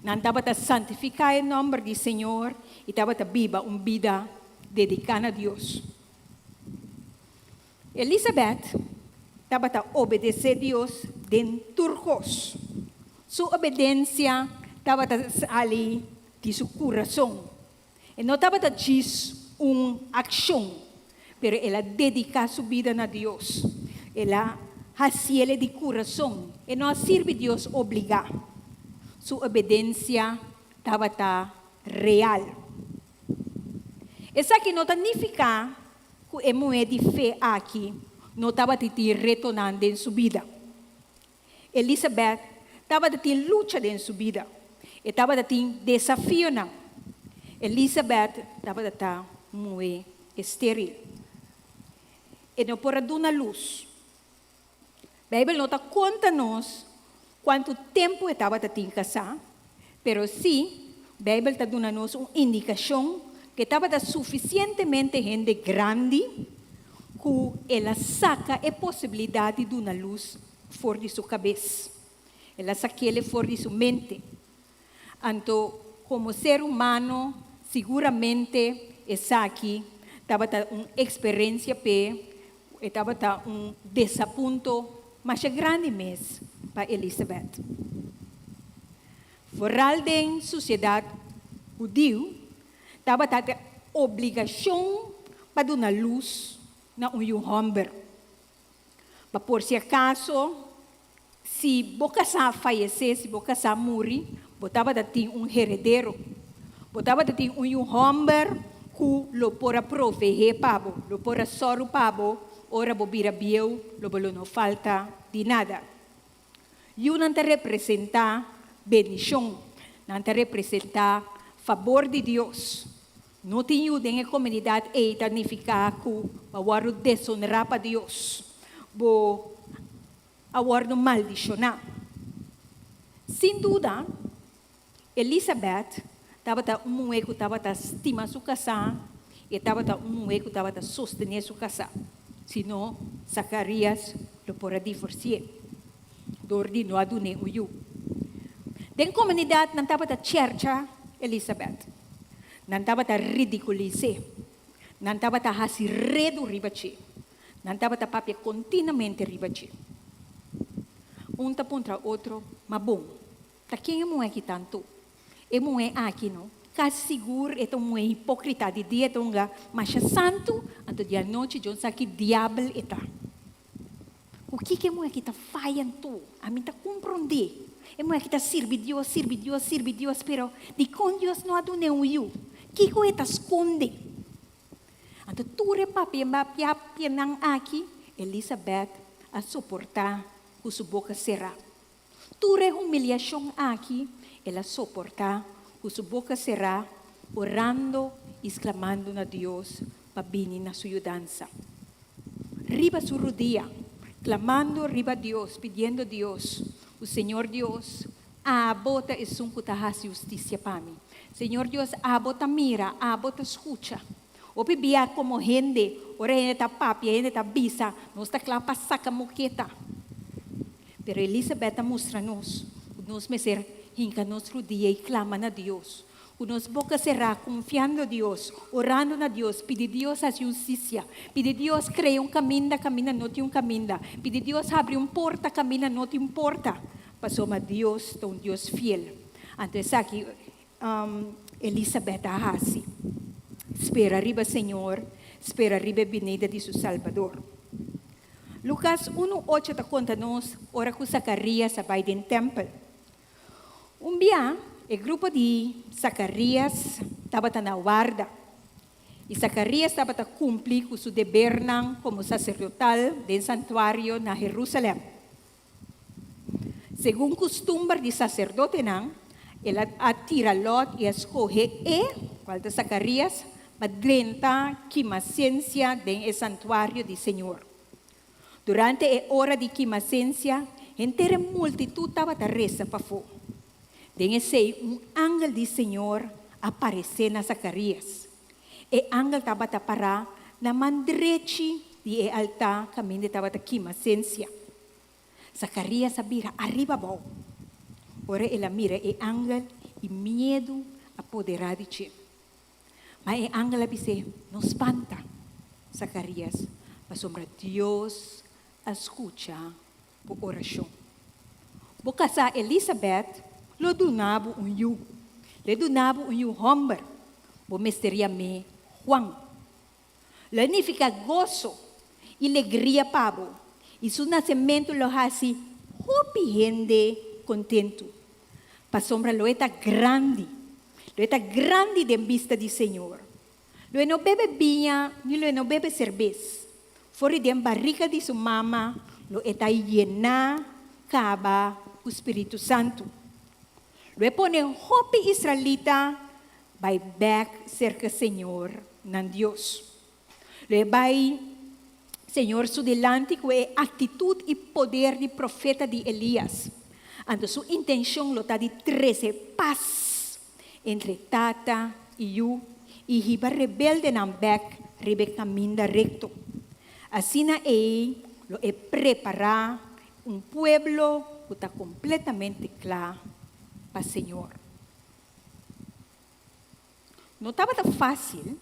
Não estavam santificar o nome do Senhor e estavam viva uma vida dedicada a Deus. Elizabeth estava a obedecer a Deus dentro turcos. Sua obediência estava ali de seu coração. E não estava a dizer uma ação, mas ela dedicava sua vida a Deus. Ela fazia de coração e não serve Deus obrigar. Sua obediência estava real. Isso aqui não significa que a mulher de fé aqui não estava retornando em sua vida. Elizabeth estava a ter luta em sua vida. Estava a ter desafio. Elizabeth estava a ter mulher estéril. E não pode dar luz. A Bíblia não conta-nos quanto tempo estava a ter casar, mas sim, a Bíblia está dando-nos uma indicação que estava suficientemente gente grande que ela saca a possibilidade de uma luz fora de sua cabeça. Ela saca ele fora de sua mente. Então, como ser humano, seguramente essa aqui estava uma experiência estava um desaponto mais grande mesmo para Elizabeth. Fora da sociedade judía, estava a obrigação para dar luz na homem. Mas por si acaso, se você falecer, se você morrer, você estava a ter um herdeiro. Você estava a ter um homem que lo pode prover para você, lo pode sorrir para você, ora você vira bem, não falta de nada. E não te representa bendição, não te representa favor de Deus. Não tem em a comunidade e significa que você desonrar para Deus. Você maldicionar. Sem dúvida, Elizabeth estava uma mulher que estava a estimar sua casa e estava uma mulher que estava a sostener sua casa. Senão, Zacarias lo pode divorciar. Ordenou a donar o yu. Dentro da comunidade, não estava a cerca Elizabeth. Não estava a ridiculizar. Não estava a fazer redo ribachi. Não estava a papia continuamente ribachi. Um tá contra outro, mas bom. Tá quem é mulher que tanto? É mulher aqui, não? Quase seguro, é uma mulher hipócrita de dia, então mas santo, então dia noite, John sabe que diabo é tá. O que é mulher que está falhando? A mim está compreender. É mulher que está servir Deus, pero de com Deus não há do nenhum eu. Que coisa está esconde? Então, tu repapi, nang aqui, Elizabeth, a suportar com sua boca cerrada. Tu humilhação aqui, ela suportar com sua boca cerrada, orando, exclamando a Deus, para vir na sua ajudança. Riba sua rodilha, clamando riba a Deus, pedindo a Deus, o Senhor Deus, abota e suncuta a justiça para mim. Senhor Deus, abota mira, abota escucha. O bebia como gente, ora ele está papi, ele está bisa, nós está clapa saca moqueta. Pero Elizabeth mostra-nos, nós meser hinca nosso dia e clama a Deus. O nos boca será confiando a Deus, orando a Deus, pedir a Deus a justiça, pedir a Deus criar caminho, não tem caminho, pedir a Deus abrir porta, caminho, não tem porta. Passou a Deus, um Deus fiel. Então, aqui, Elizabeth assim. Espera arriba, Senhor, espera arriba a venida de seu Salvador. Lucas 1:8 te conta-nos, ora que Zacarias vai dentro do templo. Dia, o grupo de Zacarias estava na guarda. E Zacarias estava a cumprir com seu dever como sacerdotal do santuário na Jerusalém. Segundo o costume de sacerdote, Ele atira Lot e escolhe qual de Zacarias, madrenta quimascência den o santuário do Senhor. Durante a hora de quimascência, inteira multitud estava a reza para fora. Den esse ángel do Senhor apareceu na Zacarias. E ángel estava a parar na mandreche de altar, caminho estava a quimascência. Zacarias sabia arriba bom. Ora ela mira e ángel e medo apoderar de ti. Mas o ángel disse, não espanta, Zacarias, mas sombra Deus escuta por oração. Vou casar Elizabeth, lo donava yu. Le donava yu homber, vou mesteria me Juan. Le nifica gozo e alegria pabo. E seu nascimento lo hace hopi gente contento. Pa sombra lo eta grande. Lo está grande de vista do Senhor. Lo não bebe vinho, nem lo não bebe cerveja. Fora de barriga de sua mama, lo está llena, caba, o Espírito Santo. Lo pone hopi israelita, vai back cerca Senhor, nan Deus. Lo vai, Senhor, su delante com a atitude e poder de profeta de Elias. Ando sua intenção lo está de 13 paz entre tata e eu, e riba rebelde nan back, ribe caminho recto. Assim lo é preparar pueblo que está completamente claro para o Senhor. Não estava tão fácil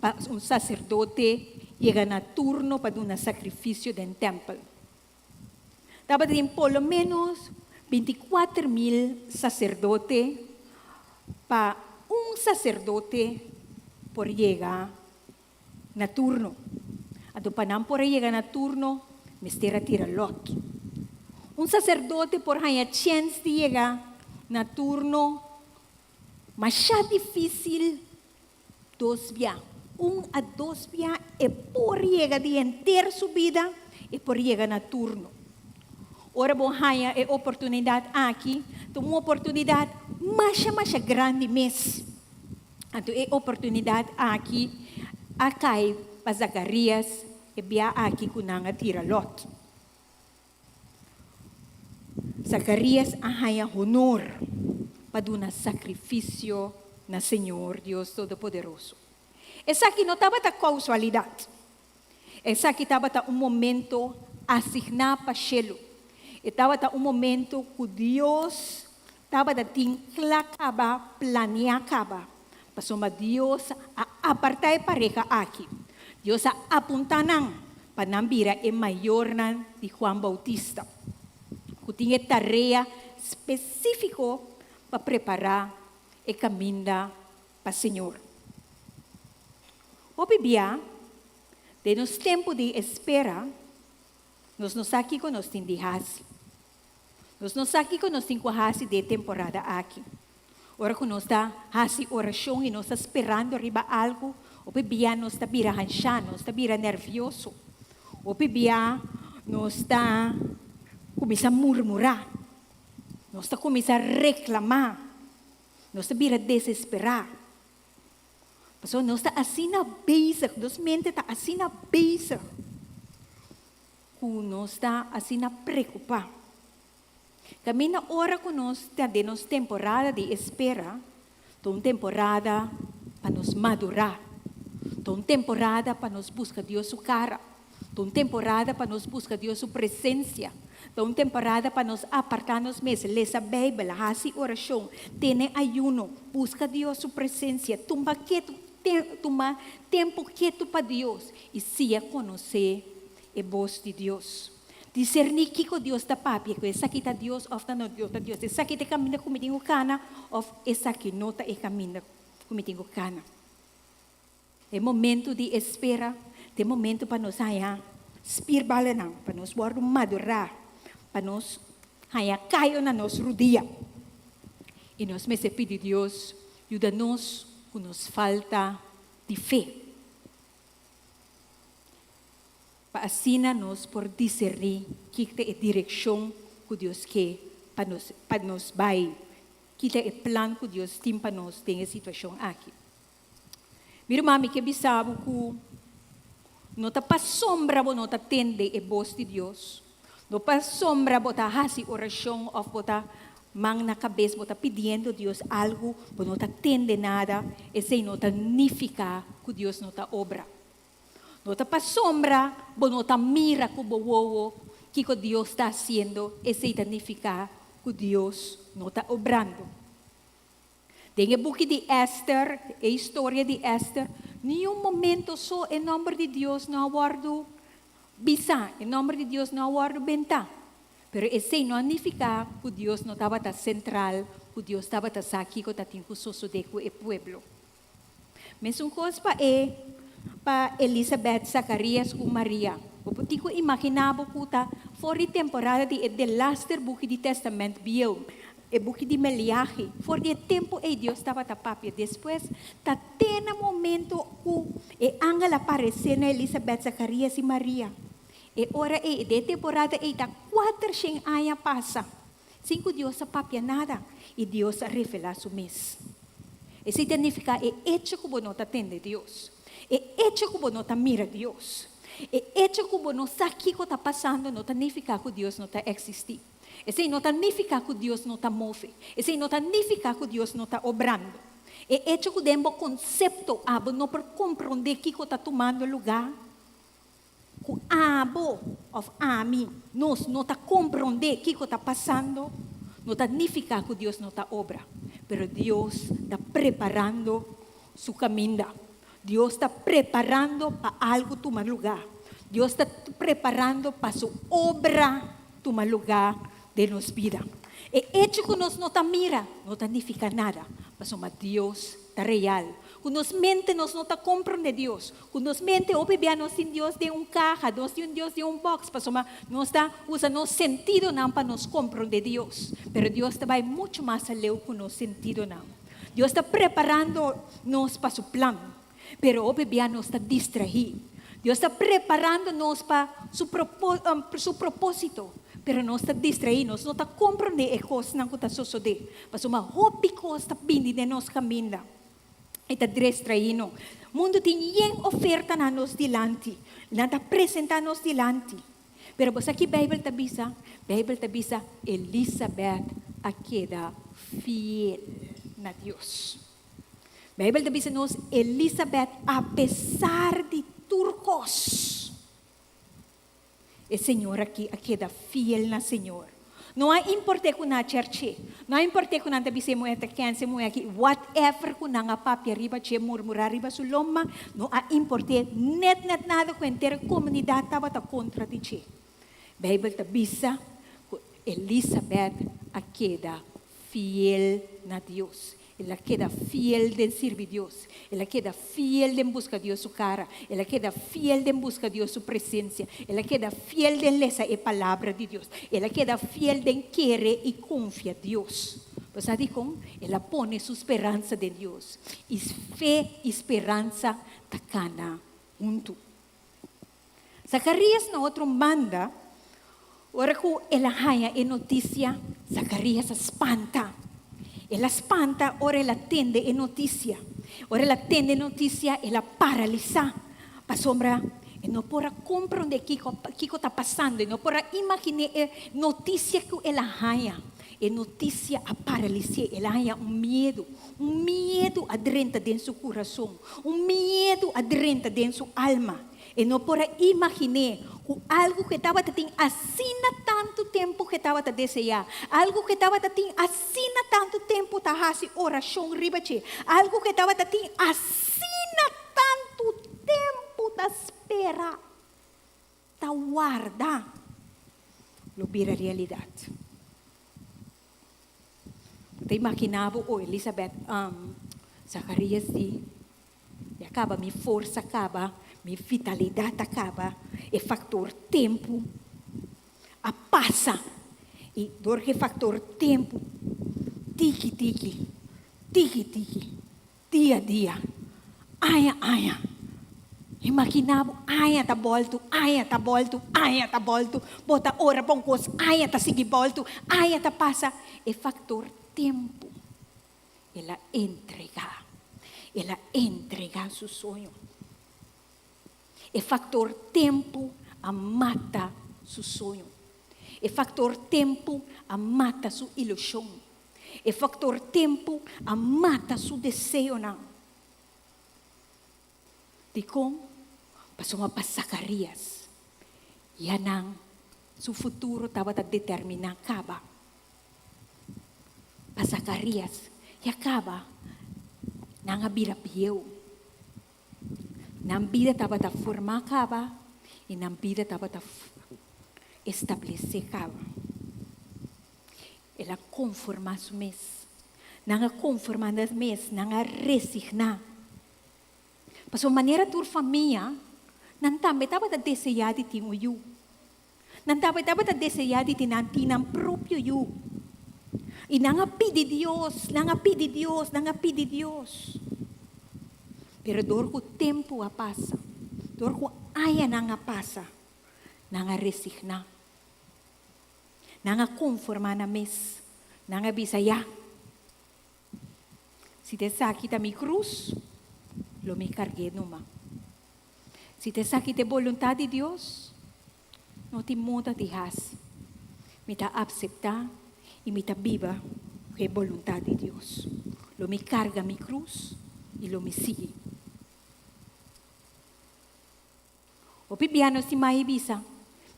para sacerdote chegar no turno para um sacrifício dentro do templo. Estava tendo pelo menos 24,000 sacerdotes para sacerdote por chegar no turno. Então, para não por chegar no turno, mistera tira Lot. Sacerdote por ganhar chance de chegar no turno, mas já difícil, 2 dias. 1 a 2 dias é por chegar de inteira subida e por chegar no turno. Ora, bom, ganhar a oportunidade aqui, então uma oportunidade mais grande mesmo. Então, a oportunidade aqui, a cai para Zacarias, e bia aqui com nanga tira Lot. Zacarias arranha honor para dar sacrifício na Senhor Deus Todo-Poderoso. Essa aqui não estava da causalidade. Essa aqui estava momento assignado para Shelo. Estava momento que Deus estava da tinclacaba, planeacaba. Para Deus a apartar a pareja aqui. Deus a apuntar para não virar o maior de Juan Bautista. Que tinha tarefa específica para preparar o caminho para o Senhor. Hoje dia, de nos tempo de espera, nós aqui com nós temos nós aqui com nós temos de temporada aqui. Ora que nós está fazendo oração e nós está esperando arriba algo, hoje dia nós está vira ansiado, nós está vira nervioso. Hoje dia nós está começa a murmurar, nós está começa a reclamar, nós está vira desesperar. Então, nós está assim na base, nossa mente está assim na base, nós está assim na preocupar. Caminha hora que nós está de nossa temporada de espera, uma temporada para nos madurar, uma temporada para nos buscar Deus sua cara, uma temporada para nos buscar Deus sua presença, uma temporada para nos apartar nos meses, ler a Bíblia, fazer oração, ter ayuno, buscar Deus sua presença, tomar tempo quieto para Deus e se conhecer a voz de Deus. Discernir que Deus está papi, que essa aqui está Deus, ou não está Deus, essa aqui está caminhando como tenho cana, ou essa aqui não está caminhando como tenho cana. É momento de espera, é momento para nós espirrar para nós madurar, para nós cair na nossa rodia. E nós me pedir Deus, ajuda-nos que nos falta de fé. Para assim nós por discernir que é a direção que Deus quer para nos vai kita é plano que Deus tem para nós tem a situação aqui. Mira mami que bisabo que não tá para sombra bo não tá tende e voz de Deus. Não para sombra bo tá hasi oração ou bo tá mang na cabeça bo tá pedindo Deus algo bo não tá tende nada e sei não tá significa que Deus não tá obra. Não tá para sombra bo não tá mira que bo wo que Deus está haciendo e sei significa que Deus não está obrando. Tem o book de Esther, a história de Esther, nenhum momento só em nome de Deus não aguardo bisa, em nome de Deus não aguardo benta. Pero esse não significa que Deus não estava central, que Deus estava aqui, que estava com o pueblo. Mas uma coisa para Elizabeth, Zacarias e Maria. Eu imaginava que fora a temporada de last book do Testamento, o book de Meliaje, fora o tempo que Deus estava tapando. Depois, tem um momento que o ángel apareceu na Elizabeth, Zacarias e Maria. E ora de temporada está 400 anos passa. Sem que Deus tapia nada. E Deus revela o mês. Isso significa que hecho que não atende Deus. E hecho que não mira Deus. E hecho que não sabe o que está passando, não significa que Deus não está existindo. Isso não significa que Deus não está movendo. Isso não significa que Deus não está obrando. E hecho que temos conceito, não para compreender que está tomando lugar. Que abo of ami, nós não está compreender o que está passando, não significa que Deus não está obra. Mas Deus está preparando seu caminho. Deus está preparando para algo tomar lugar. Deus está preparando para sua obra tomar lugar de nossa vida. E hecho que nós não mira, não significa nada. Mas Deus está real. Com nossa mente nós não compreendendo Deus. Com nossa mente, nós temos Deus de caixa, nós temos Deus de box. Mas nós está usando nosso sentido não para nos compreender Deus. Mas Deus está vai muito mais além com nosso sentido não. Deus está preparando nós para seu plano. Pero nós está distraído. Deus está preparando-nos para seu propósito. Pero nós está distraído, nós não está compreendendo as coisas que está sucedendo. Mas uma roupa coisa está vindo de nosso caminho. E está distraído. O mundo tem oferta na nós diante. Não está apresentando nos diante. Pero você aqui, a Bíblia está bisa, Elizabeth a queda fiel na Deus. A Bíblia diz nos Elizabeth, apesar de turcos, o Senhor aqui queda fiel na Senhor. Não há importância com a church, não há importância com a tabise mo esta canse mo aqui, whatever com a papi arriba che murmurar arriba suloma, não há importância net nada com a inteira comunidade estava contra de che. A Bíblia diz Elizabeth a queda fiel na Deus. Ela queda fiel de servir a Deus. Ela queda fiel de buscar a Deus su cara. Ela queda fiel de buscar a Deus su presencia. Ela queda fiel de leer a palavra de Deus. Ela queda fiel de querer e confiar a Deus. Você diz ela pone sua esperança de Deus. E fé e esperança tacana junto. Zacarias na outro manda, ora que ela haya a notícia, Zacarias espanta. Ela espanta, ora ela atende a notícia. Ora ela atende a notícia, ela paralisa. Para sombra, e não pode compreender o que está passando. E não pode imaginar a notícia que ela haya. A notícia a paralisia. Ela haya medo adrenta dentro do seu coração. Medo adrenta dentro da sua alma. E não pode imaginar algo que estava tendo assim tanto tempo que estava a desejar, algo que estava tendo assim tanto tempo a fazer oração ribache, algo que estava tendo assim tanto tempo a esperar, a guardar, lo vira realidade. Te imaginava, Elizabeth, Zacarias e acaba, minha força acaba, minha vitalidade acaba, é factor tempo, a passa, e door que factor tempo, tiki, dia a dia, aia, imaginava, aia tá volto, bota hora bom coisa, aia tá seguir volto, aia tá passa, é factor tempo, ela entrega su sonho. É fator tempo a mata su sonho. É fator tempo a mata su ilusão. É fator tempo a mata su desejo não. De como passou a Zacarias. E anang su futuro estava a determinar acaba. Para Zacarias e acaba nang abira pieu. Nang vida estava a formar acaba e nang vida estava a estabelecer acaba. Ela conforma su mês. Nang a conformar das mês, nang a resignar. Para sua maneira de família, não também estava a desejar de ter eu. Não estava a desejar de ter não próprio eu. E não a pedir Deus, não a pedir Deus, não a pedir Deus. Pero dor o tempo a passa, dor o aia não a passa, não a resignar, não a conformar na mês, não a bisaya. Se te saque da minha cruz, lo me carguei numa. Se te saque de vontade de Deus, não te muda de raça. Me ta aceitar e me ta viva que é vontade de Deus. Lo me carga minha cruz e lo me sigue. O pibiano si mai bisa.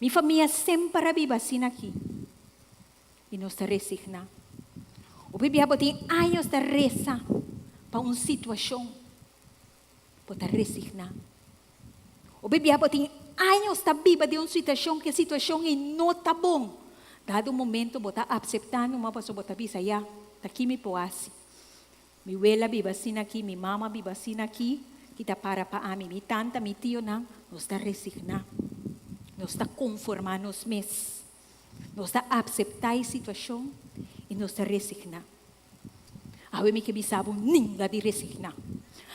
Minha família sempre viva assim aqui. E não se resigna. O pibiano tem anos de reza para uma situação. Para resignar. O pibiano tem anos de viva de uma situação que a situação não está bom. Dado o momento, bota aceitar uma pessoa bota bisa ya. Aqui me poase. Mi abuela viva assim aqui, mi mama viva assim aqui. Kita para mim, mi tanta, mi tio não, nos está resignar, nos está conformar nos mês, nos está aceitar a situação e nos está resignar. Awe mi que bisabo ninga de resignar.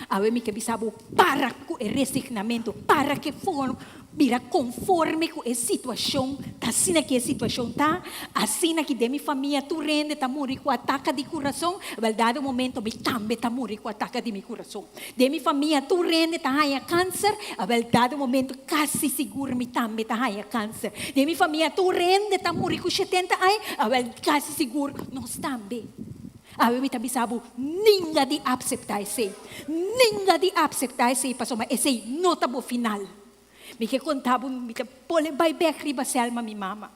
Awe mi que bisabo para com o resignamento, para que for vira conforme com a situação, assim que a situação tá, assim que de minha família tu rende, tá morrer com ataque de coração, verdade o momento me também tá morrer com ataque de meu coração. De minha família tu rende, tá raia câncer, a verdade o momento quase seguro me também tá raia câncer. De minha família tu rende, tá morrer com 70 anos, a verdade quase seguro nós também. Awe mi tabisabo ninga de aceitar esse, ninga de aceitar esse, pastor, mas esse notabo final. Me que contava, me que pole vai back riba selma mi mama.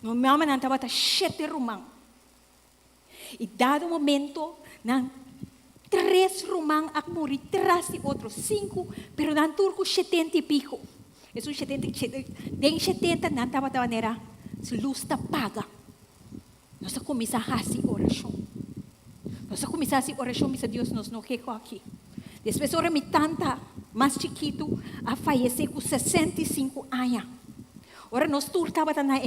No mama não estava 7 romang. E dado momento, nang 3 romang ak muri, 3 e outro 5, pero nang turco 70 e pico. Isso 70, den 70 não estava nera, se luz ta paga. Nós começar a fazer oração. Nós começamos a oração, mas Deus nos não quer aqui. Depois, ora, mi tanta, mais chiquito, a falecer com 65 anos. Ora, nós turtava na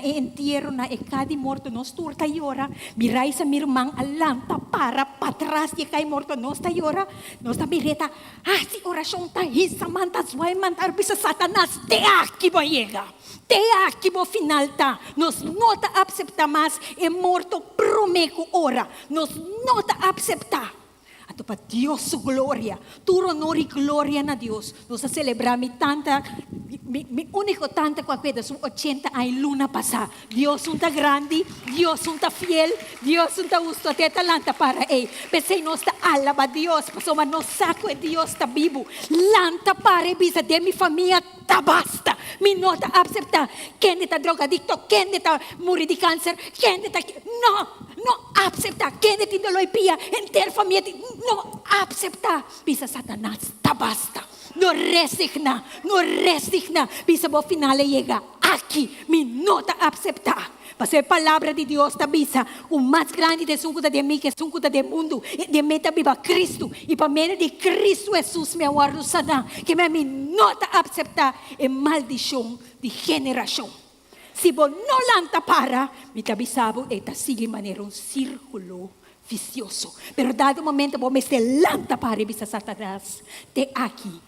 entierro, na cada morto, nós turta e ora, mirai sa mi irmão, alanta para trás de cai morto, nós ta e ora, nós ta mireta, si oração ta hisa, mantas vai mandar bisa Satanás, te aqui vai chegar. Te aqui vai final ta, nós não ta aceitar mais, é morto promeco ora, nós não ta aceitar. Ato para Deus su glória, tu honor e glória na Deus. Nós a celebrar mi tanta, mi único tanta com a cuida, são 80 anos luna passar. Deus unta grande, Deus unta fiel, Deus unta justo até talanta para ei. Pensei nós ta alaba Deus, passou mas nós saco é Deus ta vivo. Lanta para bisa de mi família ta basta. Mi nota aceitar. Quem está drogadicto, quem está morrer de câncer, quem está não aceitar. Quem está dolopia, inteira família não aceitar. Bisa Satanás ta basta. Não resigna. Bisa bo final chega aqui. Mi nota aceitar. Pasó la palabra de Dios tabisa, o más grande de suncuta de mí que suncuta de mundo, de meta viva Cristo, y para medio de Cristo Jesús me aguardo sana, que me nota aceptar en maldición de generación. Si vos no lanta para, me tabisabo, esta sigue manera un círculo vicioso. Pero dado momento vos me se lanta para, visa Satanás, te aquí,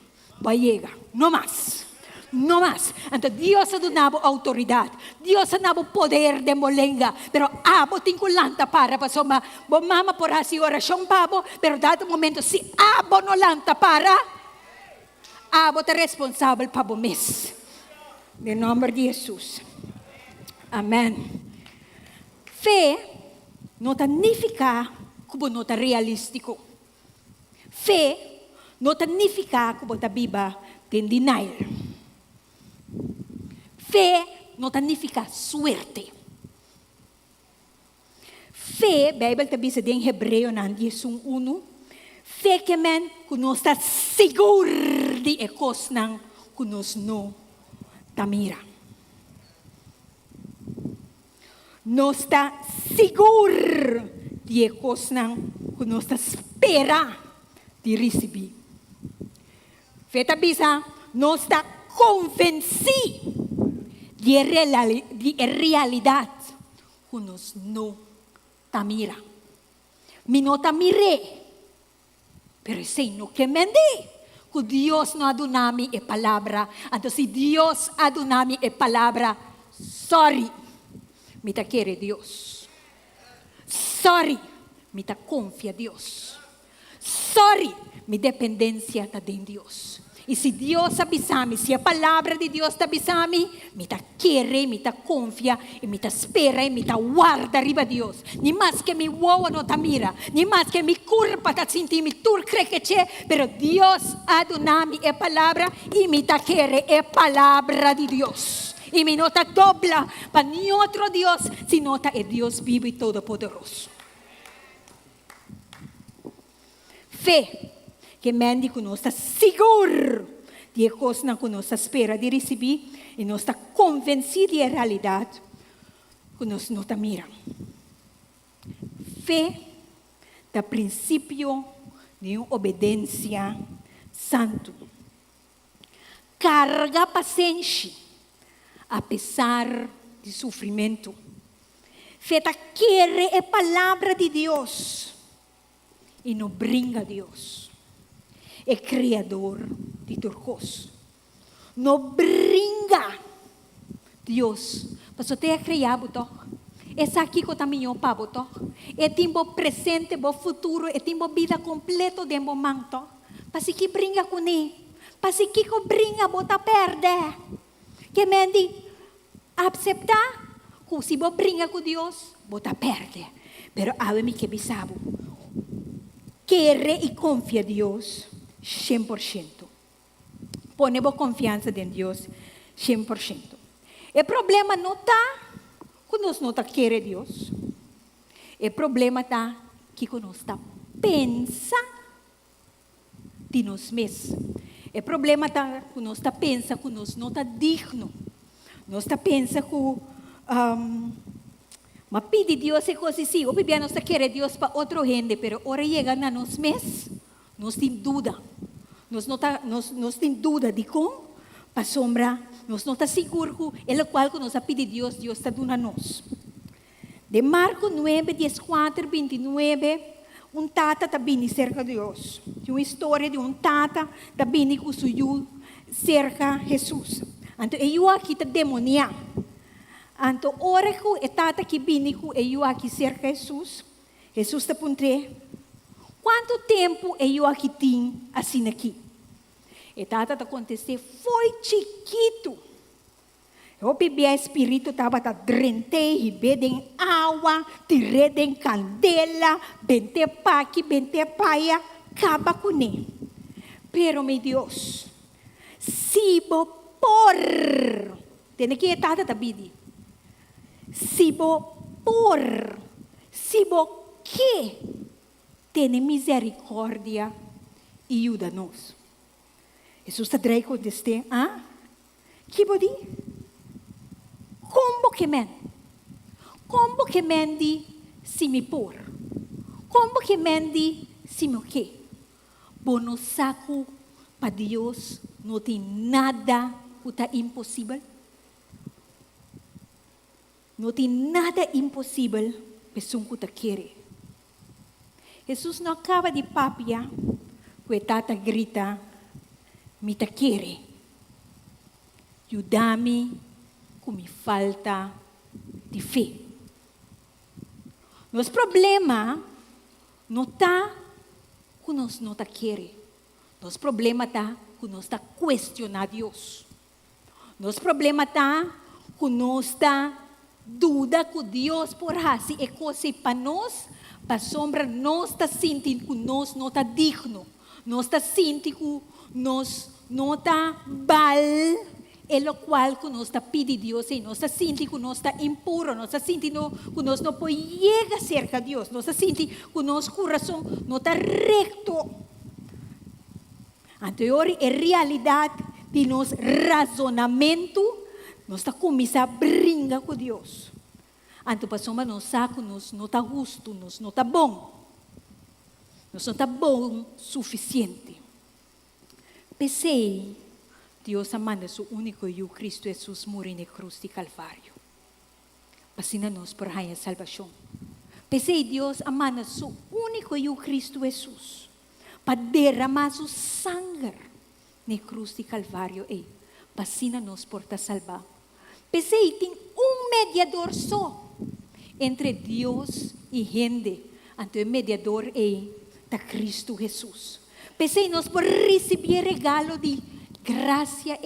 va a llegar, no más. No más. Entonces Dios ha dado autoridad. Dios ha dado poder de molenga. Pero abo tinculanta para pasoma. Bo mama por así oración pabo. Pero dado momento si abo no lanta para. Abo te responsable para mes. En nombre de Jesús. Amén. Fe não significa como não está realístico. Fé não significa como está viva tem denial. Fé não significa suerte. Fé, a Bíblia está dizendo em Hebreu, na 11:1, fé que men que não está seguro de coisas que nós não tamira. Não está seguro de coisas que não está espera de receber. Fé está dizendo, não está convencido de realidade que nós não tamira. Mi não tamiré, pero sei no que mende. Que Deus não adunami a palavra. Então, se Deus adunami a palavra, sorry, me ta quer Deus. Sorry, me ta confia Deus. Sorry, mi dependência está em Deus. E se Deus avisame, se a palavra de Deus está avisame, me ta quer, me ta confia, e me ta espera, e me ta guarda arriba Deus. Nem mais que me voa não ta mira, nem mais que me curva ta sentir, me tur crê que c'è, pero Deus adunami a palavra, e me ta quer a palavra de Deus. E me nota dobla para nenhum outro Deus, se nota é Deus vivo e todo-poderoso. Fé que mende que nós está seguro de coisas que nós espera de receber e nós está convencido da realidade que nós não mira. Fé da princípio de uma obediência santo. Carga paciência apesar de sofrimento. Fé da quer a palavra de Deus e não brinca Deus. É criador de turcos. Não brinca Deus. Mas você é criado, essa aqui que também é para você. É tempo presente, é futuro, é tempo vida completa de momento. Mas que brinca com ele. Mas que brinca, você perde. Que mendi aceitar que se você brinca com Deus, você perde. Pero algo que me sabe. Quer e confia em Deus 100%. Ponemos confiança em Deus 100%. O problema não está que nós não queremos Deus. O problema está que nós está pensando de nós mesmos. O problema está que nós está pensando que nós não está digno. Nós está pensando que mas pede Deus é coisa assim. Ou bem nós queremos Deus para outra gente, pero ora chega na nós mesmos, nós temos dúvida. Nós temos dúvida de como, para sombra, nós não está seguro que é o qual que nós pede Deus, Deus está dando a nós. De Marcos 9, 14, 29, tata está vindo cerca de Deus. Tem uma história de tata está vindo que subiu cerca de Jesus. Então, eu aqui está demoniado. Então, ora que a tata que bínico eu aqui cerca de Jesus, Jesus está perguntando, quanto tempo eu aqui tenho assim aqui? A tata está contestando, foi chiquito. O bebê espírito estava drente, bebendo água, tirando candela, bente paqui, bente paia, acaba com ele. Pero, meu Deus, se vou por, tem que a tata está pedindo. Se vou que tem misericórdia e ajuda-nos. Jesus está dizendo contestar, que vou dizer? Como que men? Como que men se me por? Como que men se me o quê? Bono saco para Deus não tem nada que está impossível. Não tem nada impossível para o que quer. Jesus não acaba de papia, que a tata grita, me ta quer. Ajuda-me com minha falta de fé. Nosso problema não está que nós não queremos. Nosso problema está que nós está questionando Deus. Nosso problema está que nós está dúvida que Deus por fazer é coisa para nós, para sombra nós está sentindo que nós não está digno. Nós está sentindo que nós não está bal, é o qual que nós está pedindo Deus, e nós está sentindo que nós está impuro, nós está sentindo que nós não podemos chegar cerca de Deus, nós está sentindo que nosso coração não está recto. Então, é realidade de nosso razonamento, nós está começando a brincar com Deus. Então, passamos nós sabemos que nós não está justo, nós não está bom. Nós não está bom o suficiente. Pensei, Deus manda seu único e o Cristo Jesus morrer na cruz de Calvário. Para nós por a salvação. Pensei, Deus manda seu único e o Cristo Jesus para derramar seu sangue na cruz de Calvário e para nós por te salvar. Pensei, tem mediador só entre Deus e gente. Então, o mediador é Cristo Jesus. Pensei, nós por receber regalo de graça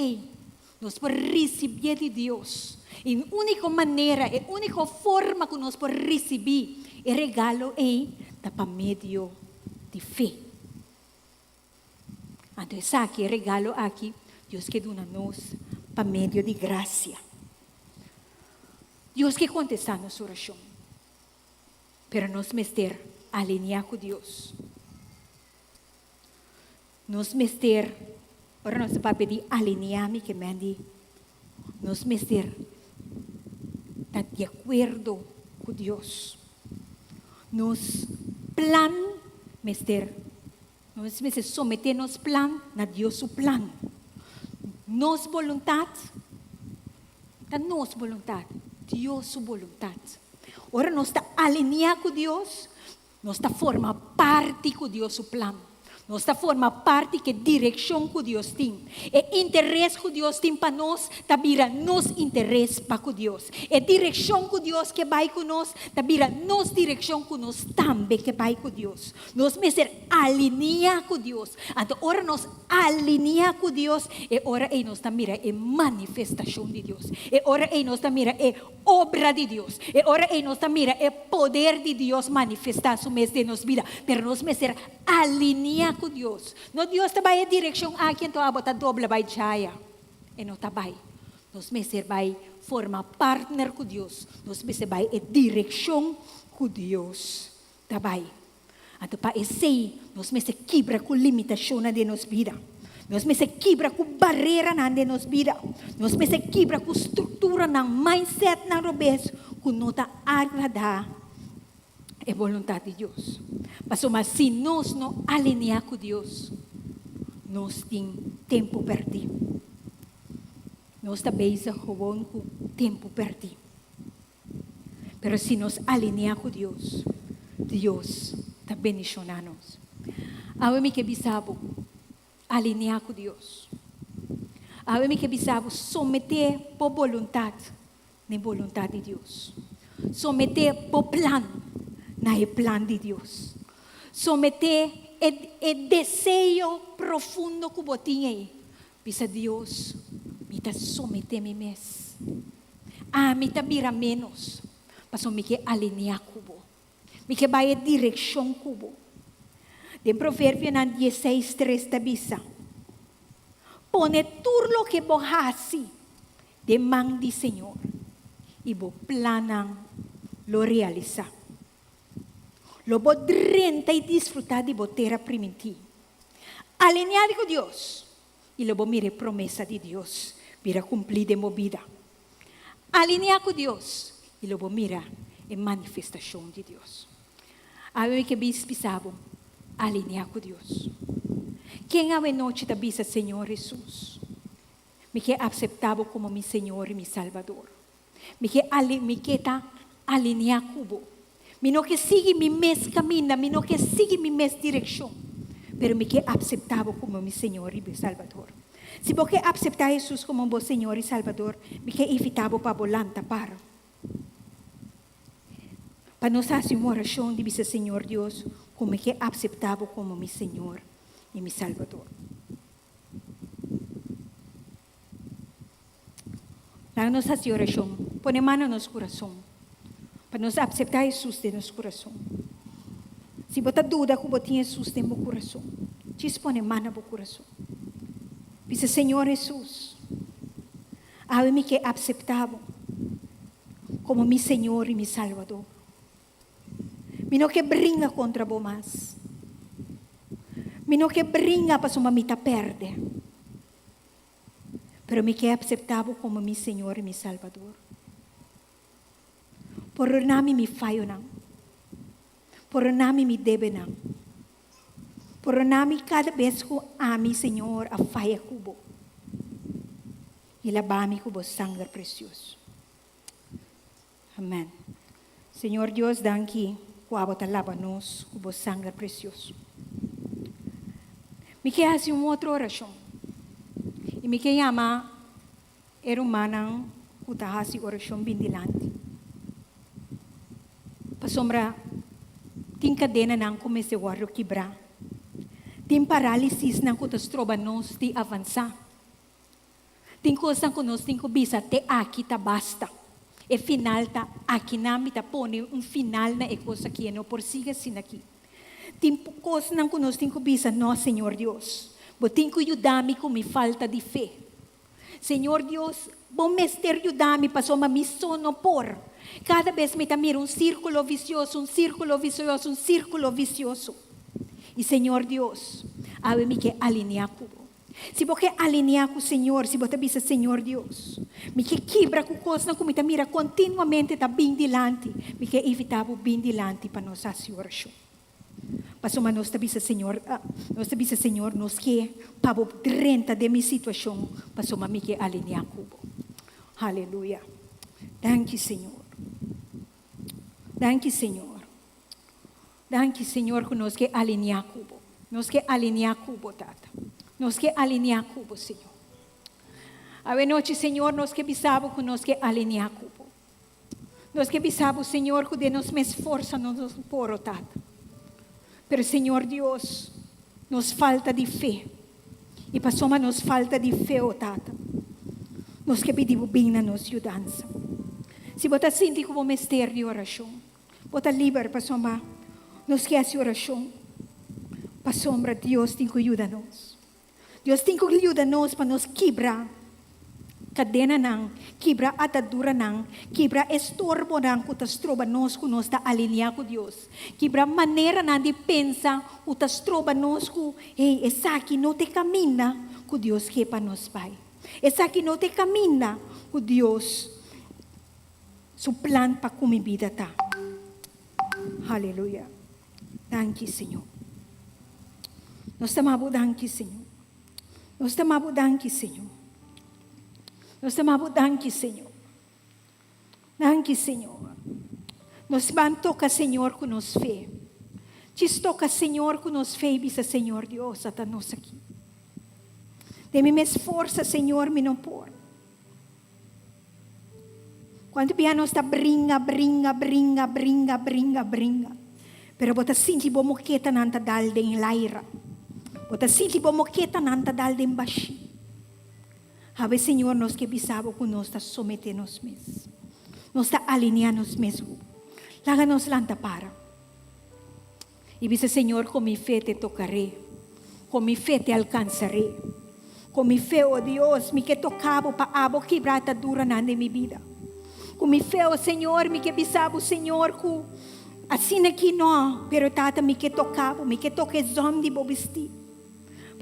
nós por receber de Deus. E a única maneira, a única forma que nós por receber o regalo para meio de fé. Então, esse aqui, regalo aqui, Deus que dá a nós para meio de graça. Deus que contesta a nossa oração. Pero nós mester alinhar com Deus. Nós mester, ora nós para pedir alinhar-me que mande. Nós mester estar de acordo com Deus. Nos plan mester. Nós mester someter nos plan na Deus o plan. Nos vontade, da nossa vontade, Deus sua vontade. Ora nós está alinhar com Deus, nós está forma parte com Deus o plano. Nós está forma parte que direção que Deus tem. E interesse que Deus tem para nós, está vira nos interesse para com Deus. E direção que Deus que vai com nós, está vira nos direção que nós também que vai com Deus. Nós me ser alinhar com Deus. Então, ora nós alinhar com Deus, e ora nós está mira é manifestação de Deus. E ora nós está mira é obra de Deus. E ora nós está mira é poder de Deus manifestar no mês de nossa vida. Pero nós me ser alinhar com Deus. No Deus trabalha a direção aqui, então a bota dobra vai jaya. E não trabalha. Nós me ser vai formar partner com Deus. Nós me ser vai a direção com Deus trabalha. Então para esse nós me ser quebra com limitação na de nossa vida. Nós me ser quebra com barreira na de nossa vida. Nós me ser quebra com estrutura na mindset na robes que não está agradar é vontade de Deus. Mas se nós não alinhar com Deus, nós temos tempo perdido. Nós estamos jogando com tempo perdido. Mas se nós alinhar com Deus, Deus está bendicionando nós. Agora que bisabo alinhar com Deus. Agora que bisabo someter por vontade, nem vontade de Deus. Someter por plano, não é plano de Deus. Someter o desejo profundo que eu tinha. Pisa Deus, me está someter-me mesmo. Me está vira menos. Mas me quer alinhar com você. Me quer vai a direção com você. De provérbio 16:3 está bisa. Pone tudo o que você faz de mão do Senhor. E você plana lo realizar. Lo vou renta e desfrutar de boteira primitiva. Alinhar com Deus. E lo vou mirar promessa de Deus. Vira cumprir de movida. Alinhar com Deus. E lo vou mirar a manifestação de Deus. Aí que bispisabo. Alinhar com Deus. Quem a noite da bisa Senhor Jesus. Me quer aceitável como meu Senhor e meu Salvador. Me quer alinhar com você. Me não que siga mi mes caminho, me não que siga mi mes direção, pero me que aceitável como meu Senhor e meu Salvador. Se você aceitar Jesus como bom Senhor e Salvador, me que evitava para volanta para. Para nós fazer uma oração de dizer, Senhor Deus, como que aceitável como meu Senhor e meu Salvador. Lá nós fazer oração, põe a mão no nosso coração, para nós aceitar Jesus em nosso coração. Se você dúvida que você tem Jesus em seu coração, diz põe a mão no seu coração. Diz, Senhor Jesus, abre-me que aceitável como meu Senhor e meu Salvador. Me não que brinca contra você mais. Me não que brinca para sua mamita perde. Pero me que aceitável como meu Senhor e meu Salvador. Por nami me falho não. Por nami me deve não. Por nami cada vez que ame Senhor a falha cubo. E lavame com o sangue precioso. Amém. Senhor Deus, danke ku abot lava-nos com o sangue precioso. Me quer fazer uma outra oração. E me quer chamar era humana que está fazendo oração bem dilante. Para sombra, tem cadena não comece a quebrar. Tem paralisia não que está trobando de avançar. Tem coisa que nós temos que bisa até aqui tá basta. E final tá aqui na me tá pone final na coisa que não persiga assim aqui. Tem coisa que nós temos que bisa, não, Senhor Deus. Vou ter que ajudar-me com minha falta de fé. Senhor Deus, bom mestre ajudar-me para sua missão não por. Cada vez me mira um círculo vicioso, um círculo vicioso, um círculo vicioso. E Senhor Deus, abre-me que alinhar com se você alinhar com o Senhor, se você diz, Senhor Deus, me que quebra com coisa que me mira continuamente está bem dilante, me que evitar bem dilante para nós fazer oração. Mas nós diz, Senhor, nós que para o renta de minha situação, para me que alinhar com Aleluia. Danke, Senhor. Danke, Senhor. Danke, Senhor, que nós que alinhar com nós que alinhar com Tata. Nós que alinhar com o Senhor. A noite, Senhor, nós que bisamos que nós que alinhar com o nós que bisamos, Senhor, que de nós me esforça nos por Tata. Pero, Senhor Deus, nos falta de fé. E passou nos falta de fé, Tata. Nós que pedimos bem na nossa ajudança. Se você sente como mestre de oração, você livre, passou nós que essa oração, passou Deus tem que ajudar-nos. Deus tem que ajudar-nos para nos quebrar cadena não, quebrar atadura não, quebrar estorbo não que nos troba nós que nós está alinhado com Deus. Quebrar maneira não de pensar que nos troba nós que essa aqui não te camina com Deus que é para nós Pai. Essa aqui não te camina com Deus. Su plan para com minha vida tá. Aleluia. Danke, Senhor. Nós estamos danke, Senhor. Nós estamos danke, Senhor. Nós estamos danke, Senhor. Danke, Senhor. Nós vamos tocar, Senhor, com nos fé. Te toca, Senhor, com nos fé, bisa, Senhor Deus, até nós aqui. Dê-me mais força, Senhor, me não por. Quando piano está bringa. Pero bota sinti bo moketa nanta dal den laira. Bota sinti bo moketa nanta dal den bashi. Have Senhor nos que bisabo que nos está someternos mes. Nos está alinearnos mesmo. Láganos lanta para. E dice Senhor, com mi fé te tocaré. Com mi fé te alcançaré. Com mi fé, oh Deus, me que tocabo pa abo quebrata dura na de mi vida. Com mi fé, oh Senhor, me que bisabo, Senhor, ku assim aqui não, pero tata me que tocava, me que toque zom de bobesti.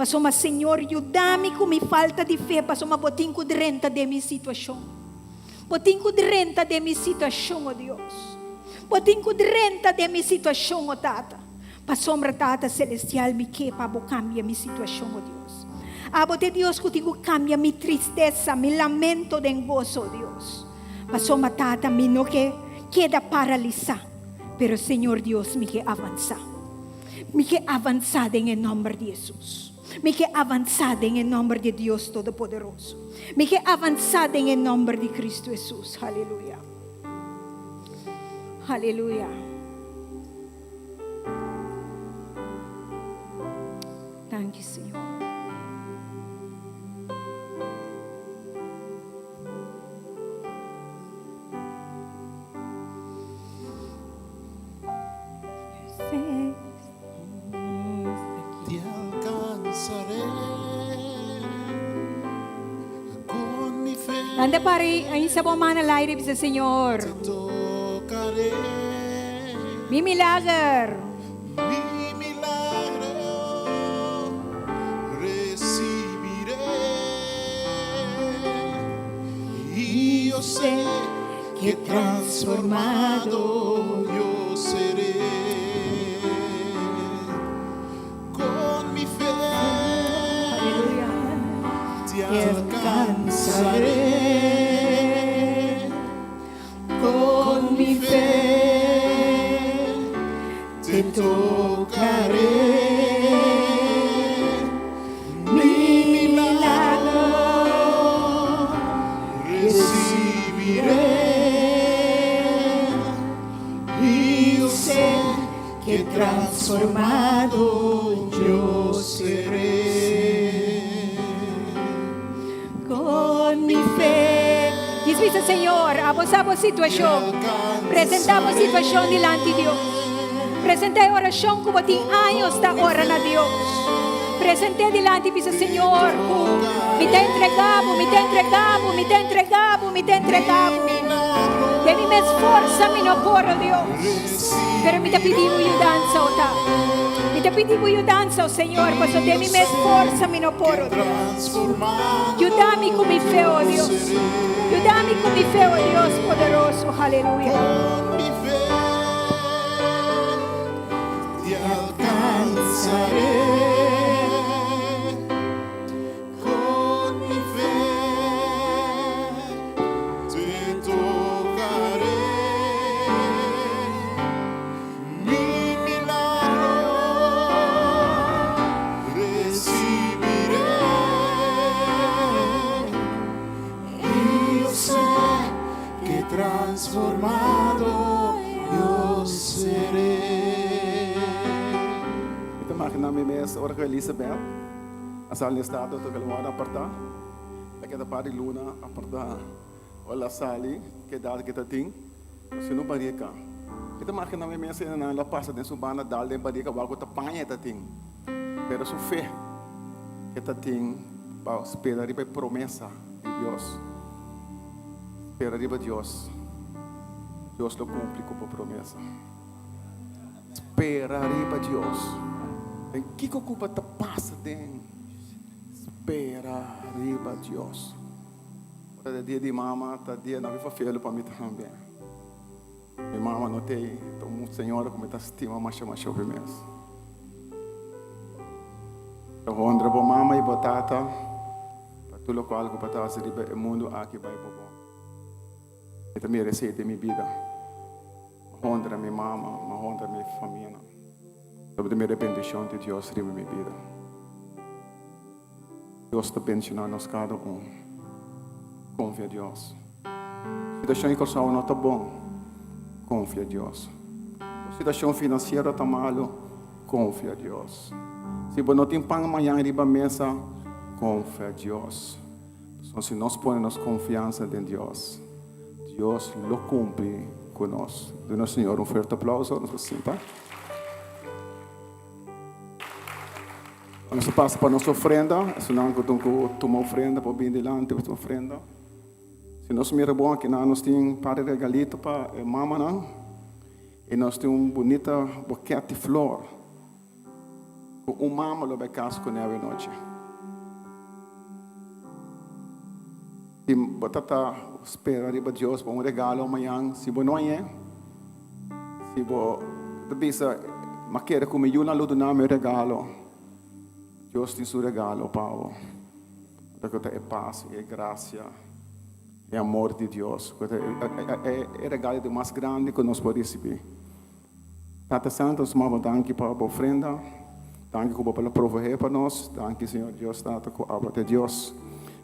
Passou mas Senhor, ajuda-me com minha falta de fé, passou mas botinho de renta de minha situação. Botinho de renta de minha situação, oh Deus. Botinho de renta de minha situação, oh tata. Passou mas tata celestial me que para cambia minha situação, oh Deus. Abote Deus contigo cambia minha tristeza, meu lamento de gozo, oh Deus. Passou mas tata me no que queda paralisado. Pero Senhor Deus, me que avançar. Me que avançar em nome de Jesus. Me que avanzada en el nombre de Dios Todopoderoso. Me que avanzada en el nombre de Cristo Jesús. Aleluya. Aleluya. Thank you, Señor. Te alcanzaré con mi fe, Anda pare, aí sa mão al aire, dice Señor. tocaré Mi milagre. mi milagro, recibiré y yo sé que transformado yo seré. Con mi fe Aleluya. te alcanzaré, con mi fe te tocaré, mi milagro recibiré y yo sé que transformado yo seré. Con mi fe. Dice Señor, abusamos situación. Presentamos situación delante de Dios. Presenté oración como ti años está orando a Dios. Presenté delante dice Señor, me te entregamos, me te entregamos, me te entregamos, me te entregamos. De mi esforzo, mi no porro Dios. Pero me te pedimos ayudanza, Ota. Me te pedimos ayudanza, Señor, pues de mi esforzo, mi no porro Dios. Ayúdame con mi fe, oh Dios. Ayúdame con mi fe, oh Dios poderoso. Aleluya. Con mi fe te alcanzaré, con mi fe te tocaré, mi milagro recibiré y yo sé que transformado yo seré. Ito makinami mes ora kay Elizabeth. Asal ni estado to kalwa na parta. Kita pari luna aparta. Wala sali que dal kita ting. Sino barika. Ito makinami mes na la pasa den subana dal den barika wago ta panha ta ting. Pero su fe kita ting pa esperar e promessa de Deus. Esperar de Deus. Deus lo cumpre com a promessa. Esperarei para Deus. Em que culpa te passa tem? Esperarei para Deus. Ora dia de mama, tá dia não vai fazer para mim também. Minha mama não tem, então muito senhora como está estima mais chove mesmo. Eu vou andar para mama e batata para tudo qual que para fazer o mundo aqui vai bom. Esta minha receita, minha vida. Honra minha mama, honra minha família. Sobre a minha bendição de Deus sobre minha vida. Deus está bendicionando nós cada um. Confia em Deus. Se deixar em coração não está bom, confia em Deus. Se deixar financeiro está malo, confia em Deus. Se você não tem pão amanhã em riba mesa, confia em Deus. Então, se nós ponemos confiança em Deus, Deus lo cumpre conosco. Do nosso Senhor um forte aplauso. Nos senta. Vamos passar para a nossa ofrenda. Se não, eu tenho que tomar ofrenda para vir delante da ofrenda. Se nós miramos bom aqui, nós temos um par de regalitos para a mamãe. E nós temos um bonito buquete de flor. O mamãe lo vai casar com ela noite. Se você espera arriba Deus para um regalo amanhã, se você não é, se você pensa, mas quer comer uma luz do meu regalo, Deus tem seu regalo, Paulo. É paz, é graça, é amor de Deus. É o regalo mais grande que nós podemos receber. Tata Santo, nós vamos dar aqui para a ofrenda. Dank u pela proveer para nós. Dank Senhor Deus, tanto com a de Deus.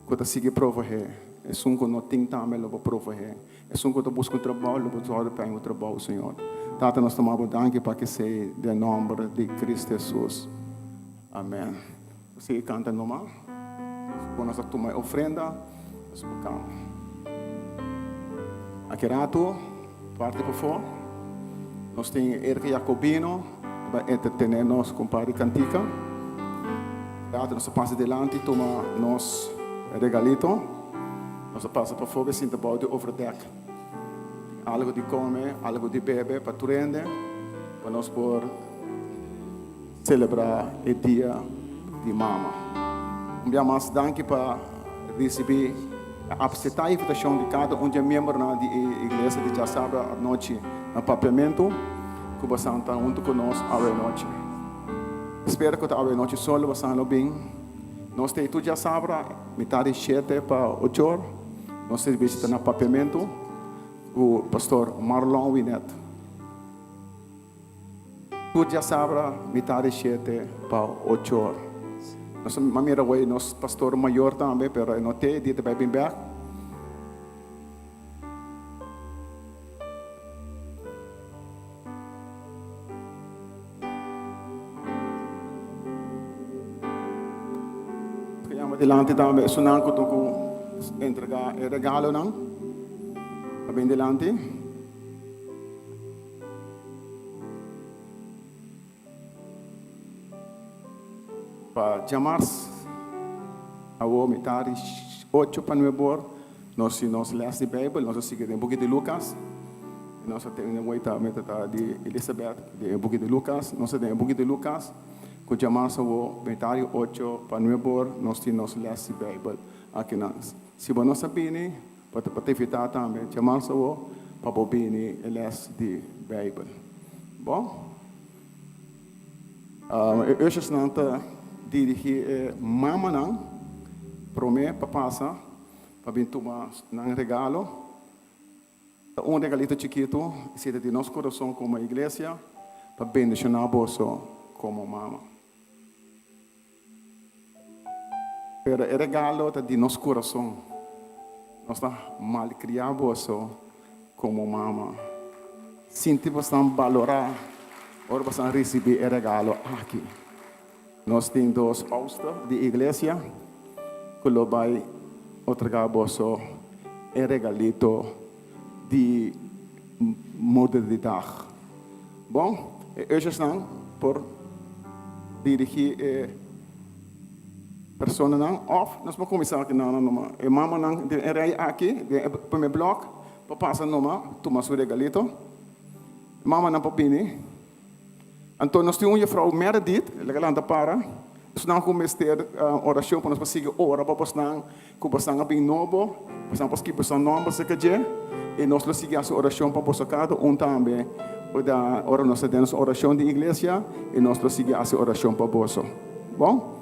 Que siga proveer. É um que não tem também para proveer. É um que busca trabalho, para todo o trabalho, Senhor. Tanto nós tomamos dank para que seja de nome de Cristo Jesus. Amém. Você canta normal? Quando nós tomamos ofrenda, nós buscamos. Aqui rato, parte por fora. Nós temos Erika Jacobino, para entretener-nos com Padre Cantica. Nós passamos delante, toma nos regalito. Nós passamos por fora, sinta about de overdek. Algo de comer, algo de beber, para tu rende, para nós por celebrar o dia de mama. Mais danke para receber a aceitar a invitação de cada membro da igreja de Jaçabra à noite no papiamento, que você está junto conosco à noite. Espero que a noite solo você não bem. Nós temos tudo Jaçabra, metade 7 para 8 horas. Nós temos visita no papiamento, o pastor Marlon Winet. Tudo Jaçabra, metade 7 para 8 horas. Nós mamira way nos pastor maior também, pero não tem dia vai bem back. Kaya delante também sunan ko to entregar regalo não. Bem delante. Para chamar a metade 8 para 9 horas, nós lemos a Bíblia, nós seguimos o book de Lucas, nós temos a metade de Elizabeth, o book de Lucas, nós temos o book de Lucas, que chamar a metade 8 para 9 horas, nós lemos a Bíblia aqui nós. Se você não sabe, para evitar também, chamar para bobine e ler a Bíblia. Bom? Eu já estou dirigir mama não, promete para passar, para vir tomar um regalo, regalito chiquito, se de nosso coração como igreja, para bendicionar a bolso como mama. Pero o regalo é de nosso coração, nós está mal criar bolso como mama. Sinto bastante valorar, ou bastante receber o regalo aqui. Nós temos 2 postos de igreja que lo vai otorgar bolso e regalito de modernidade. Bom, hoje estão por dirigir pessoas não, nós vamos começar aqui não, e mama não, aqui, o primeiro bloco, para passar numa, tomar seu regalito, mama não papini. Então, nós temos uma frau Meredith, ela anda para, nós não começamos a oração para nós seguir ora para nós não bem novo, nós não podemos que nome para que e nós seguimos a oração para nós cada também, da hora nós temos a oração de igreja e nós seguimos a oração para nós. Bom?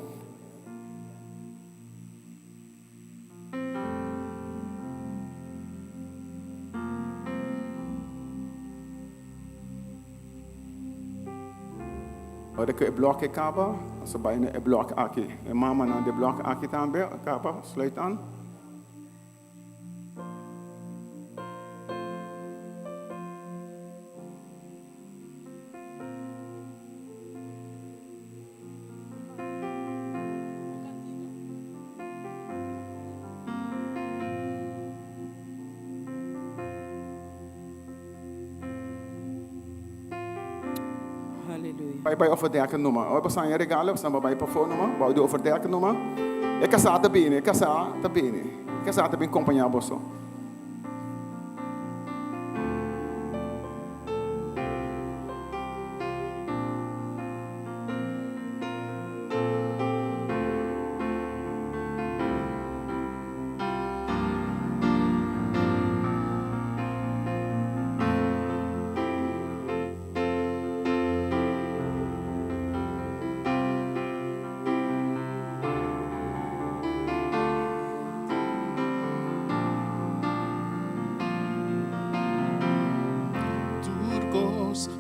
Ora que o bloco acaba, nós vai no bloco aqui. E mama não de bloco aqui também acaba, sluitando. Vai overdekken noemen. Hoor, we zijn je regalen, we zijn bij persoon noemen. Wou je overdekken noemen? Ik kan zaten binnen, ik kan zaten binnen. Ik kan zaten binnen, compagnie bosso.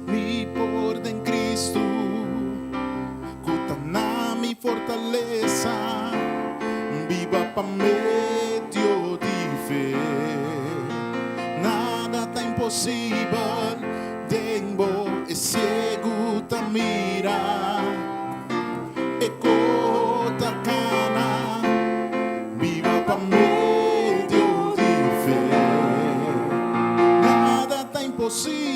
Mi por en Cristo, para mí, Dios de fe. Nada está imposible, tengo es ciego ta mira, e cota cana, viva para mí, Dios de fe. Nada está imposible.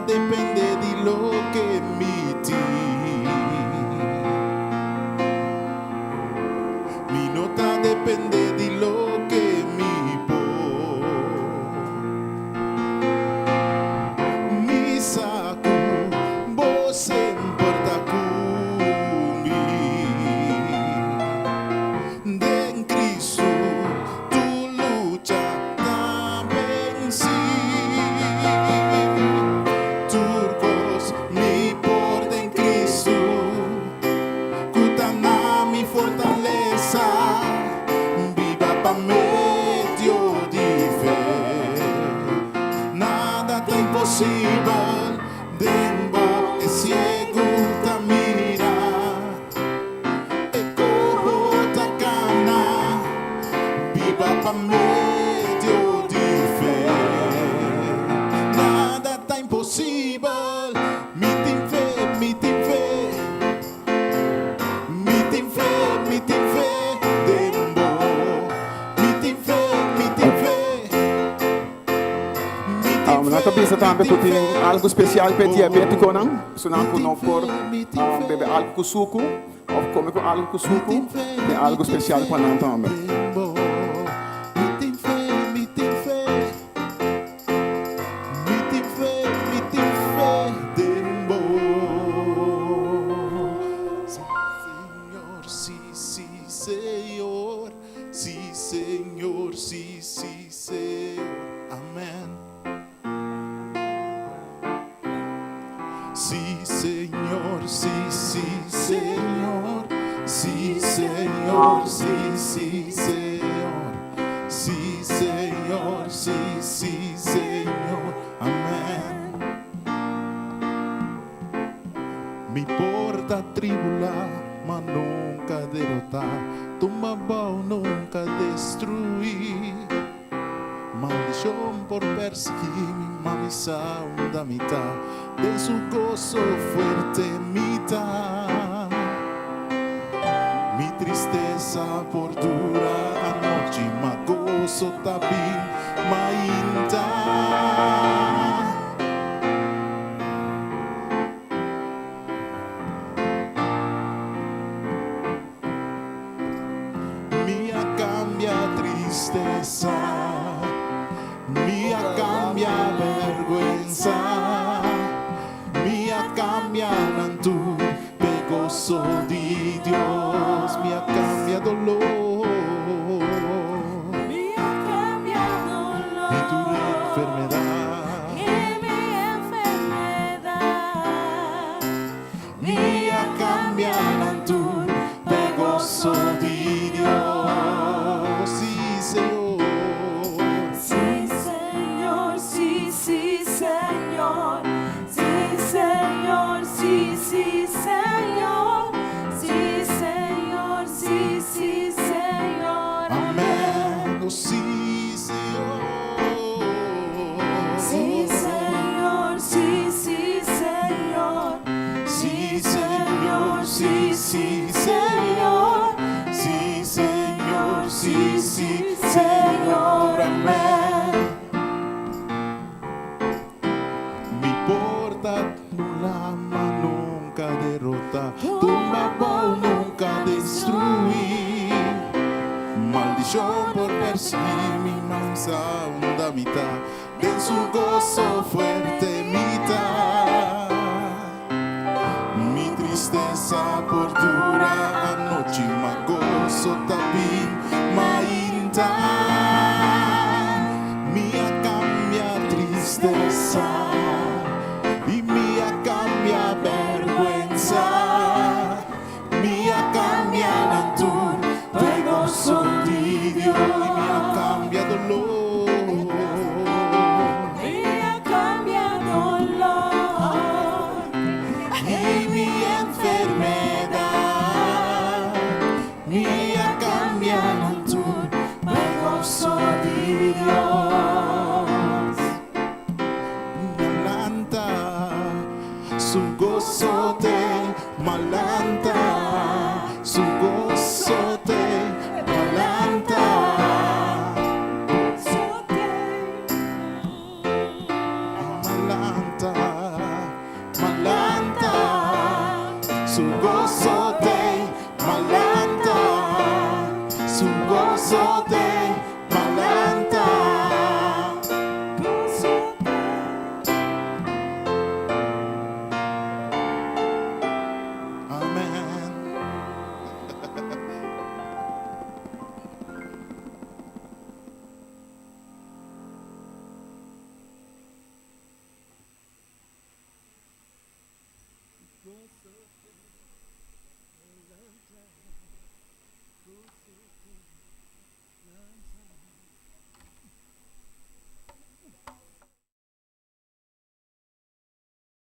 Depende di lo che mi ti. Mi nota depende di lo che mi può. Mi sa che bo se importa cumi. Den Cristo tu lucha también sí. Turcos mi porta en Cristo, cutana mi fortaleza, viva pa' medio de fe. Nada está imposible, dengo es ciego ta mira, e cojo ta cana, viva pa' medio de fe. Nada está imposible, mi team fe, mi team fe, mi team fe, mi team fe, dembo, mi team fe, mi team fe, mi team fe. Nós também também tu tem algo especial para diabético não? Se não por beber algo com suco ou comer com algo com suco, tem algo especial para nós também. Dembo, mi team fe, mi team fe, mi team fe, mi team fe, dembo. Sí, Señor, sí, Señor, sí, Señor, sí, sí, Señor, amén. Sí, Señor, sí, sí, Señor, sí, Señor, sí, sí, Señor, sí, Señor, sí, sí, Señor, amén. Mi porta tribular, mas nunca derrotar, tu mão nunca destruir. Maldición por perseguir mi misión da mitad, de su gozo fuerte mitad. Mi tristeza por dura noche, ma gozo también mainta. Mia cambia tristeza, mia cambia vergüenza, mia cambia tu gozo di Dios, mia cambia dolor, Mía cambia dolor y tu enfermedad, y mi enfermedad. mia cambia tu gozo di Dios, sí Señor. Sí, Señor, sí, sí, Señor. Sí, Señor, sí, sí, Señor. Sí, Señor, sí, sí, Señor. Amén, oh, sí Señor. Sí, Señor, sí, sí, Señor. Sí, Señor, sí, sí, Señor. Sí, Señor, sí, sí, Señor. Amén. Mi porta nula, ma nunca derrota, tu mão nunca destruir. Maldición por perseguir mi mansión da mitad, de su gozo fuerte mitad. Mi tristeza por dura noche, ma gozo también mainta. Mia cambia tristeza y mia cambia vergüenza, mia cambia natura. gozo te malanta. Amen.